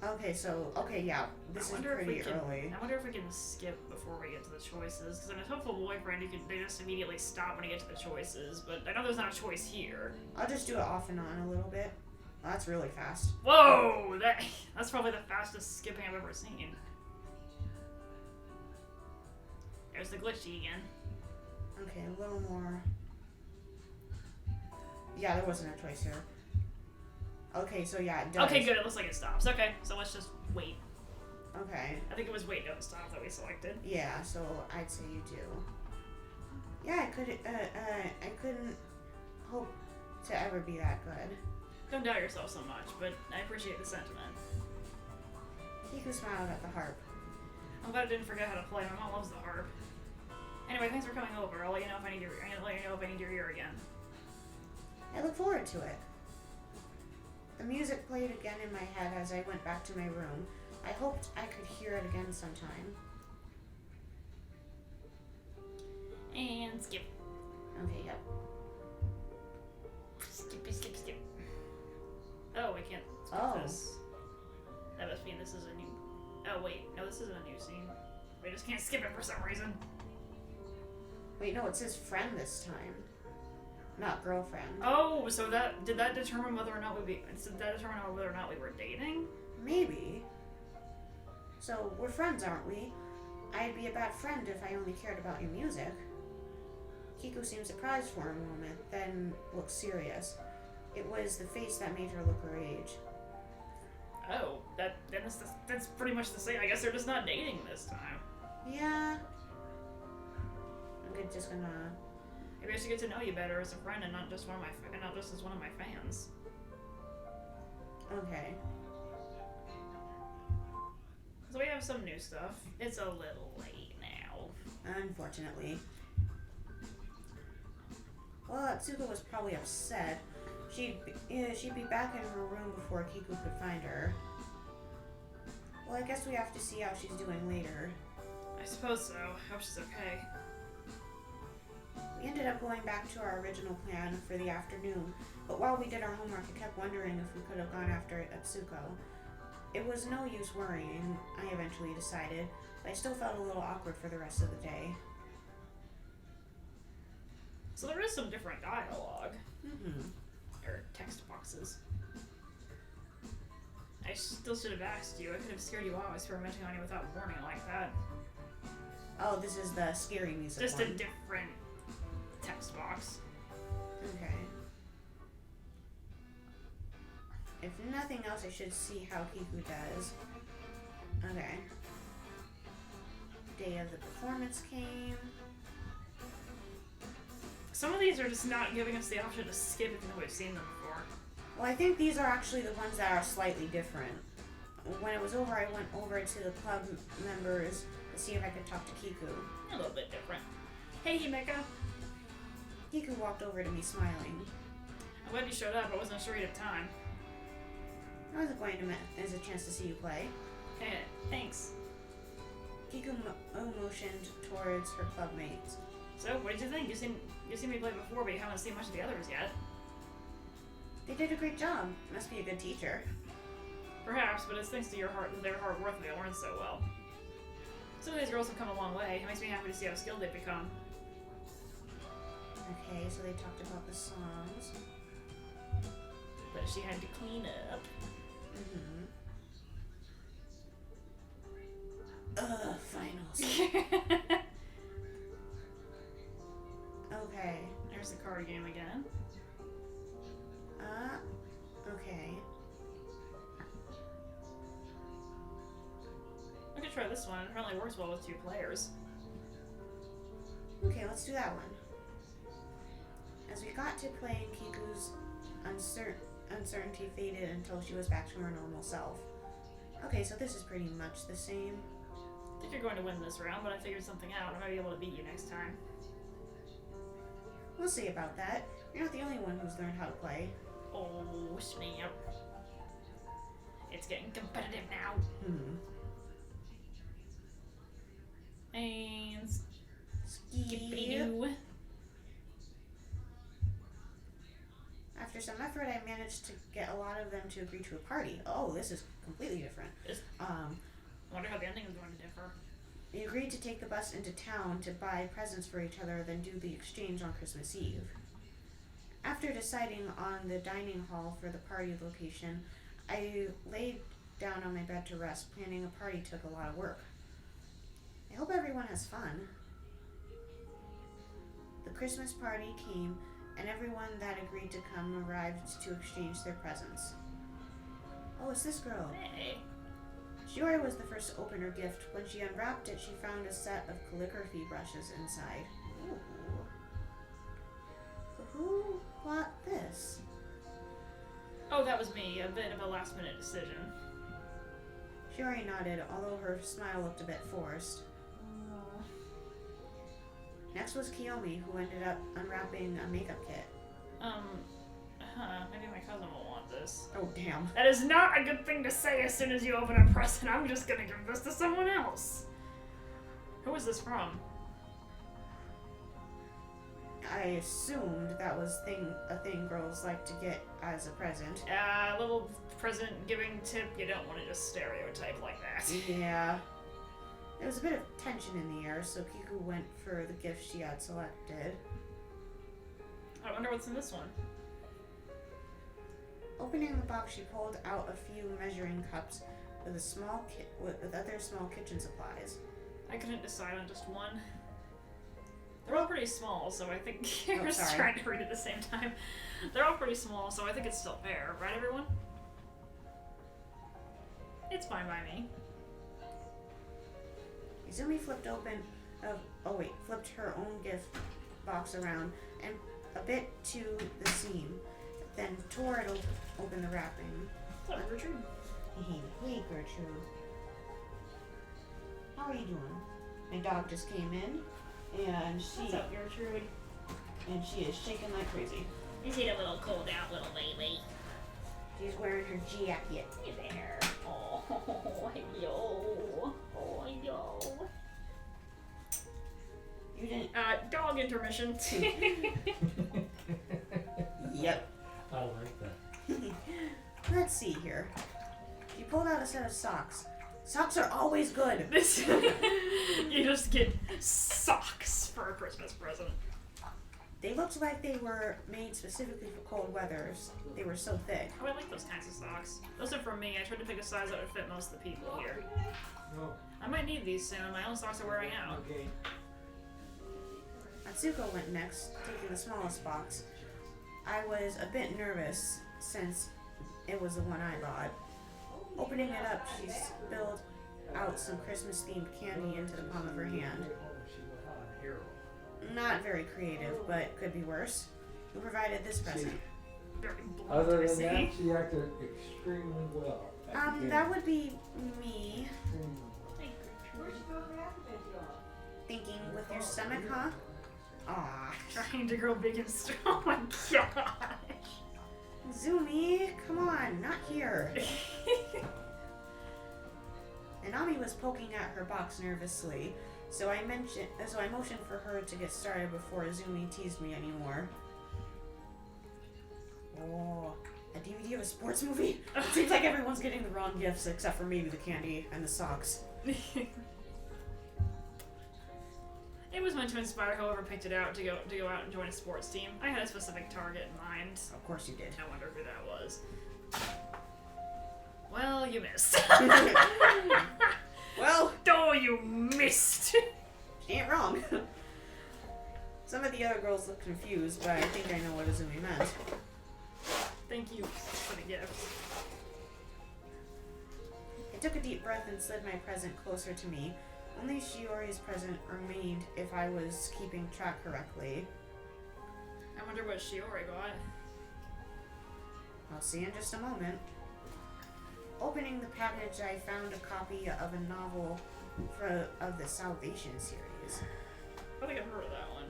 Okay. Okay, yeah. This is pretty early. I wonder if we can skip before we get to the choices. Because in a helpful boyfriend, they just immediately stop when you get to the choices. But I know there's not a choice here. I'll just do it off and on a little bit. Oh, that's really fast. Whoa! That's probably the fastest skipping I've ever seen. There's the glitchy again. Okay, a little more. Yeah, there wasn't a choice here. Okay, so yeah, it does. Okay, good. It looks like it stops. Okay, so let's just wait. Okay. I think it was wait, don't stop that we selected. Yeah, so I'd say you do. Yeah, I couldn't hope to ever be that good. Don't doubt yourself so much, but I appreciate the sentiment. Kiku smiled at the harp. I'm glad I didn't forget how to play. My mom loves the harp. Anyway, thanks for coming over. I'll let you know if I need your ear again. I look forward to it. The music played again in my head as I went back to my room. I hoped I could hear it again sometime. And skip. Okay, yep. Skip. Oh, we can't skip this. That must mean this is a new... Oh, wait. No, this isn't a new scene. We just can't skip it for some reason. Wait, no, it says friend this time. Not girlfriend. Oh, so did that determine whether or not we were dating? Maybe. So, we're friends, aren't we? I'd be a bad friend if I only cared about your music. Kiku seemed surprised for a moment, then looked serious. It was the face that made her look her age. Oh, that's pretty much the same. I guess they're just not dating this time. Yeah. I'm just gonna... Maybe I should get to know you better as a friend and not just as one of my fans. Okay. So we have some new stuff. It's a little late now. Unfortunately. Well, Atsuko was probably upset. She'd be back in her room before Kiku could find her. Well, I guess we have to see how she's doing later. I suppose so. Hope she's okay. We ended up going back to our original plan for the afternoon, but while we did our homework, I kept wondering if we could have gone after Atsuko. It was no use worrying, I eventually decided, but I still felt a little awkward for the rest of the day. So there is some different dialogue. Mm-hmm. Or text boxes. I still should have asked you. I could have scared you while I was experimenting on you without warning like that. Oh, this is the scary music Just one. a different text box. Okay. If nothing else, I should see how Kiku does. Okay. day of the performance came. Some of these are just not giving us the option to skip even though we've seen them before. Well, I think these are actually the ones that are slightly different. When it was over, I went over to the club members to see if I could talk to Kiku. A little bit different. Hey, Himeka. Kiku walked over to me smiling. I'm glad you showed up. I wasn't sure you'd have time. I wasn't going to miss a chance to see you play. Thanks. Kiku motioned towards her club mates. So, what did you think? You've seen me play before, but you haven't seen much of the others yet. They did a great job. Must be a good teacher. Perhaps, but it's thanks to their hard work that they learn so well. Some of these girls have come a long way. It makes me happy to see how skilled they've become. Okay, so they talked about the songs. But she had to clean up. Finals. Okay. There's the card game again. Okay. I could try this one. It apparently works well with 2 players. Okay, let's do that one. As we got to playing, Kiku's uncertainty faded until she was back to her normal self. Okay, so this is pretty much the same. I think you're going to win this round, but I figured something out. I might be able to beat you next time. We'll see about that. You're not the only one who's learned how to play. Oh, snap. It's getting competitive now. And skippity-doo. After some effort, I managed to get a lot of them to agree to a party. Oh, this is completely different. I wonder how the ending is going to differ. They agreed to take the bus into town to buy presents for each other, then do the exchange on Christmas Eve. After deciding on the dining hall for the party location, I laid down on my bed to rest. Planning a party took a lot of work. I hope everyone has fun. The Christmas party came, and everyone that agreed to come arrived to exchange their presents. Oh, it's this girl. Hey. Shiori was the first to open her gift. When she unwrapped it, she found a set of calligraphy brushes inside. Ooh. Who bought this? Oh, that was me. A bit of a last-minute decision. Shiori nodded, although her smile looked a bit forced. Next was Kiyomi, who ended up unwrapping a makeup kit. Maybe my cousin will want this. Oh, damn. That is not a good thing to say as soon as you open a present. I'm just gonna give this to someone else. Who is this from? I assumed that was a thing girls like to get as a present. A little present giving tip. You don't want to just stereotype like that. Yeah. There was a bit of tension in the air, so Kiku went for the gift she had selected. I wonder what's in this one. Opening the box, she pulled out a few measuring cups with other small kitchen supplies. I couldn't decide on just one. They're all pretty small, so I think you're just sorry. trying to read at the same time. They're all pretty small, so I think it's still fair, right, everyone? It's fine by me. Izumi flipped her own gift box around and a bit to the seam, then tore it open the wrapping. What's up, Gertrude? Hey, Gertrude. How are you doing? My dog just came in, and What's up, Gertrude? she is shaking like crazy. Is it a little cold out, little baby? She's wearing her jacket. Hey there. Oh, yo. Oh, yo. You didn't. Dog intermission. Yep. I like that. Let's see here. She pulled out a set of socks. Socks are always good. This you just get socks for a Christmas present. They looked like they were made specifically for cold weathers. They were so thick. Oh, I like those kinds of socks. Those are for me. I tried to pick a size that would fit most of the people here. Oh, I might need these soon. My own socks are wearing out. okay. Atsuko went next, taking the smallest box. I was a bit nervous since it was the one I bought. Opening it up, she spilled out some Christmas-themed candy into the palm of her hand. She went on heroin. Not very creative, but could be worse. Who provided this present? Very blunt, Other I than see. that, she acted extremely well. at the That game. would be me. Extremely Where'd you go for activate you on? Thinking with your stomach, huh? Aw. Trying to grow big and strong. Oh my gosh. Zumi, come on, not here. Nanami was poking at her box nervously, so I motioned for her to get started before Zumi teased me anymore. Oh, a DVD of a sports movie? It seems like everyone's getting the wrong gifts except for maybe the candy and the socks. It was meant to inspire whoever picked it out to go out and join a sports team. I had a specific target in mind. Of course you did. I wonder who that was. Well, you missed. Well, Oh, you missed. she ain't wrong. Some of the other girls look confused, but I think I know what Izumi meant. Thank you for the gift. I took a deep breath and slid my present closer to me. Only Shiori's present remained if I was keeping track correctly. I wonder what Shiori got. I'll see in just a moment. Opening the package, I found a copy of a novel of the Salvation series. I think I've heard of that one.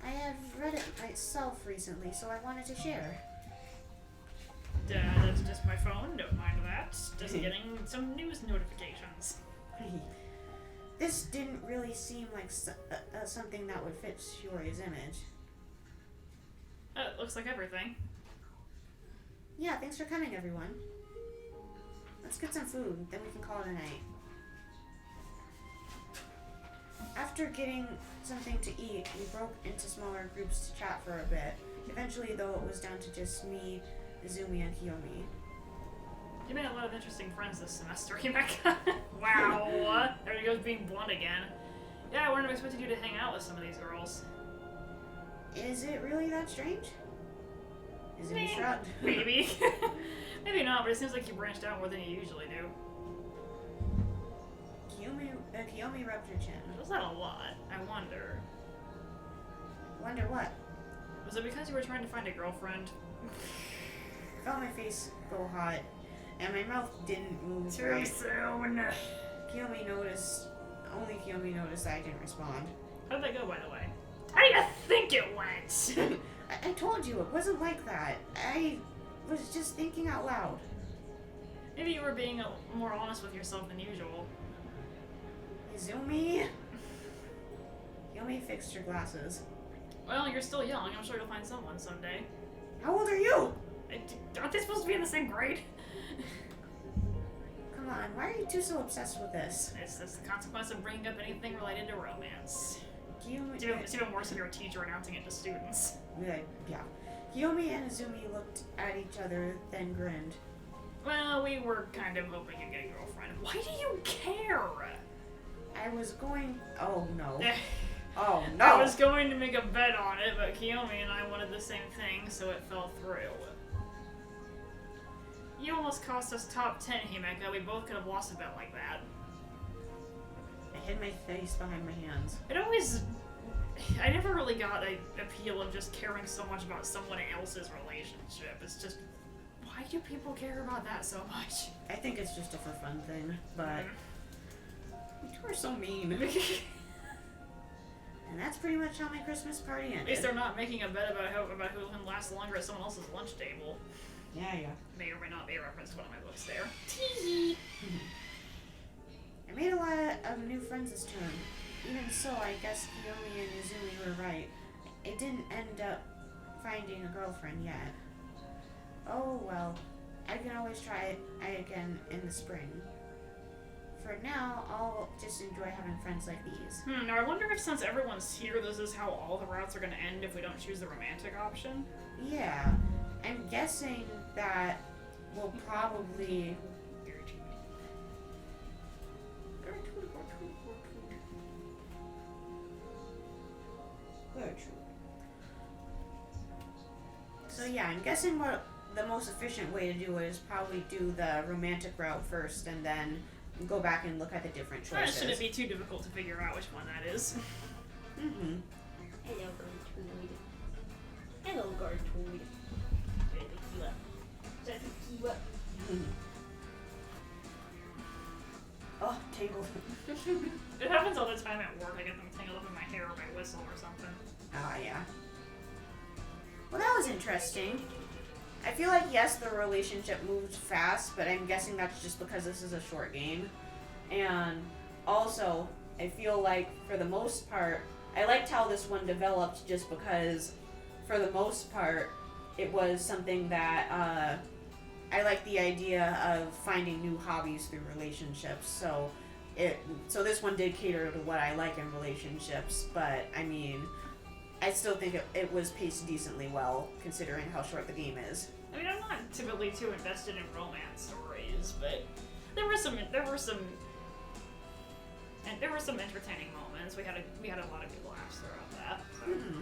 I have read it myself recently, so I wanted to share. That's just my phone. Don't mind that. Just getting some news notifications. This didn't really seem like something that would fit Shiori's image. It looks like everything. Yeah, thanks for coming, everyone. Let's get some food, then we can call it a night. After getting something to eat, we broke into smaller groups to chat for a bit. Eventually, though, it was down to just me, Izumi, and Kiyomi. You made a lot of interesting friends this semester, Himeka. Wow. There he goes being blunt again. Yeah, I wouldn't have expected you to hang out with some of these girls. Is it really that strange? Izumi shrugged. Maybe. Maybe not, but it seems like you branched out more than you usually do. Kiyomi rubbed her chin. Was that a lot? I wonder. Wonder what? Was it because you were trying to find a girlfriend? I felt my face go hot, and my mouth didn't move Too right. soon. Only Kiyomi noticed that I didn't respond. How'd that go, by the way? How do you think it went? I told you, it wasn't like that. I was just thinking out loud. Maybe you were being more honest with yourself than usual. Izumi? Kiyomi fixed her glasses. Well, you're still young. I'm sure you'll find someone someday. How old are you? Aren't they supposed to be in the same grade? Come on, why are you two so obsessed with this? It's the consequence of bringing up anything related to romance. Kiyomi, It's even worse if you're a teacher announcing it to students. yeah. Kiyomi and Izumi looked at each other, then grinned. Well, we were kind of hoping you'd get a girlfriend. Why do you care? I was going. Oh no. Eh, Oh no. I was going to make a bet on it, but Kiyomi and I wanted the same thing, so it fell through. You almost cost us top 10, Himeka. We both could have lost a bet like that. I hid my face behind my hands. I never really got an appeal of just caring so much about someone else's relationship. It's just, why do people care about that so much? I think it's just a for fun thing, but you two are so mean. And that's pretty much how my Christmas party ended. At least they're not making a bet about who can last longer at someone else's lunch table. Yeah. May or may not be a reference to one of my books there. I made a lot of new friends this term. Even so, I guess Kiyomi and Izumi were right. I didn't end up finding a girlfriend yet. Oh well, I can always try it again in the spring. For now, I'll just enjoy having friends like these. Now I wonder if since everyone's here, this is how all the routes are going to end if we don't choose the romantic option? Yeah, I'm guessing that we'll probably... So yeah, I'm guessing what the most efficient way to do it is probably do the romantic route first, and then go back and look at the different It choices. shouldn't be too difficult to figure out which one that is. Mm-hmm. Hello, Gertrude. Hello, Gertrude. Oh, tangled. It happens all the time at work. I get them tangled up in my hair or my whistle or something. Ah, yeah. Well, that was interesting. I feel like, yes, the relationship moved fast, but I'm guessing that's just because this is a short game. And also, I feel like, for the most part, I liked how this one developed just because, for the most part, it was something that, I like the idea of finding new hobbies through relationships. So this one did cater to what I like in relationships, but I mean, I still think it was paced decently well, considering how short the game is. I mean, I'm not typically too invested in romance stories, but there were some entertaining moments. We had a lot of good laughs throughout that. So. Mm-hmm.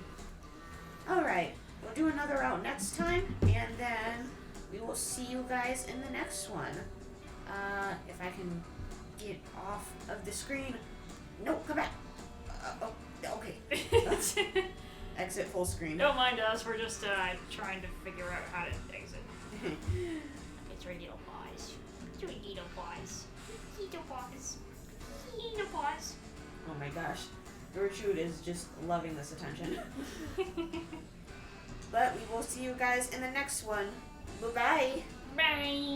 All right, we'll do another route next time, and then we will see you guys in the next one. If I can get off of the screen. No, come back. Okay. Exit full screen. Don't mind us. We're just trying to figure out how to exit. It's ready to pause. Do we need a pause? Need a pause. Need a pause. Oh my gosh. Gertrude is just loving this attention. But we will see you guys in the next one. Bye-bye. Bye.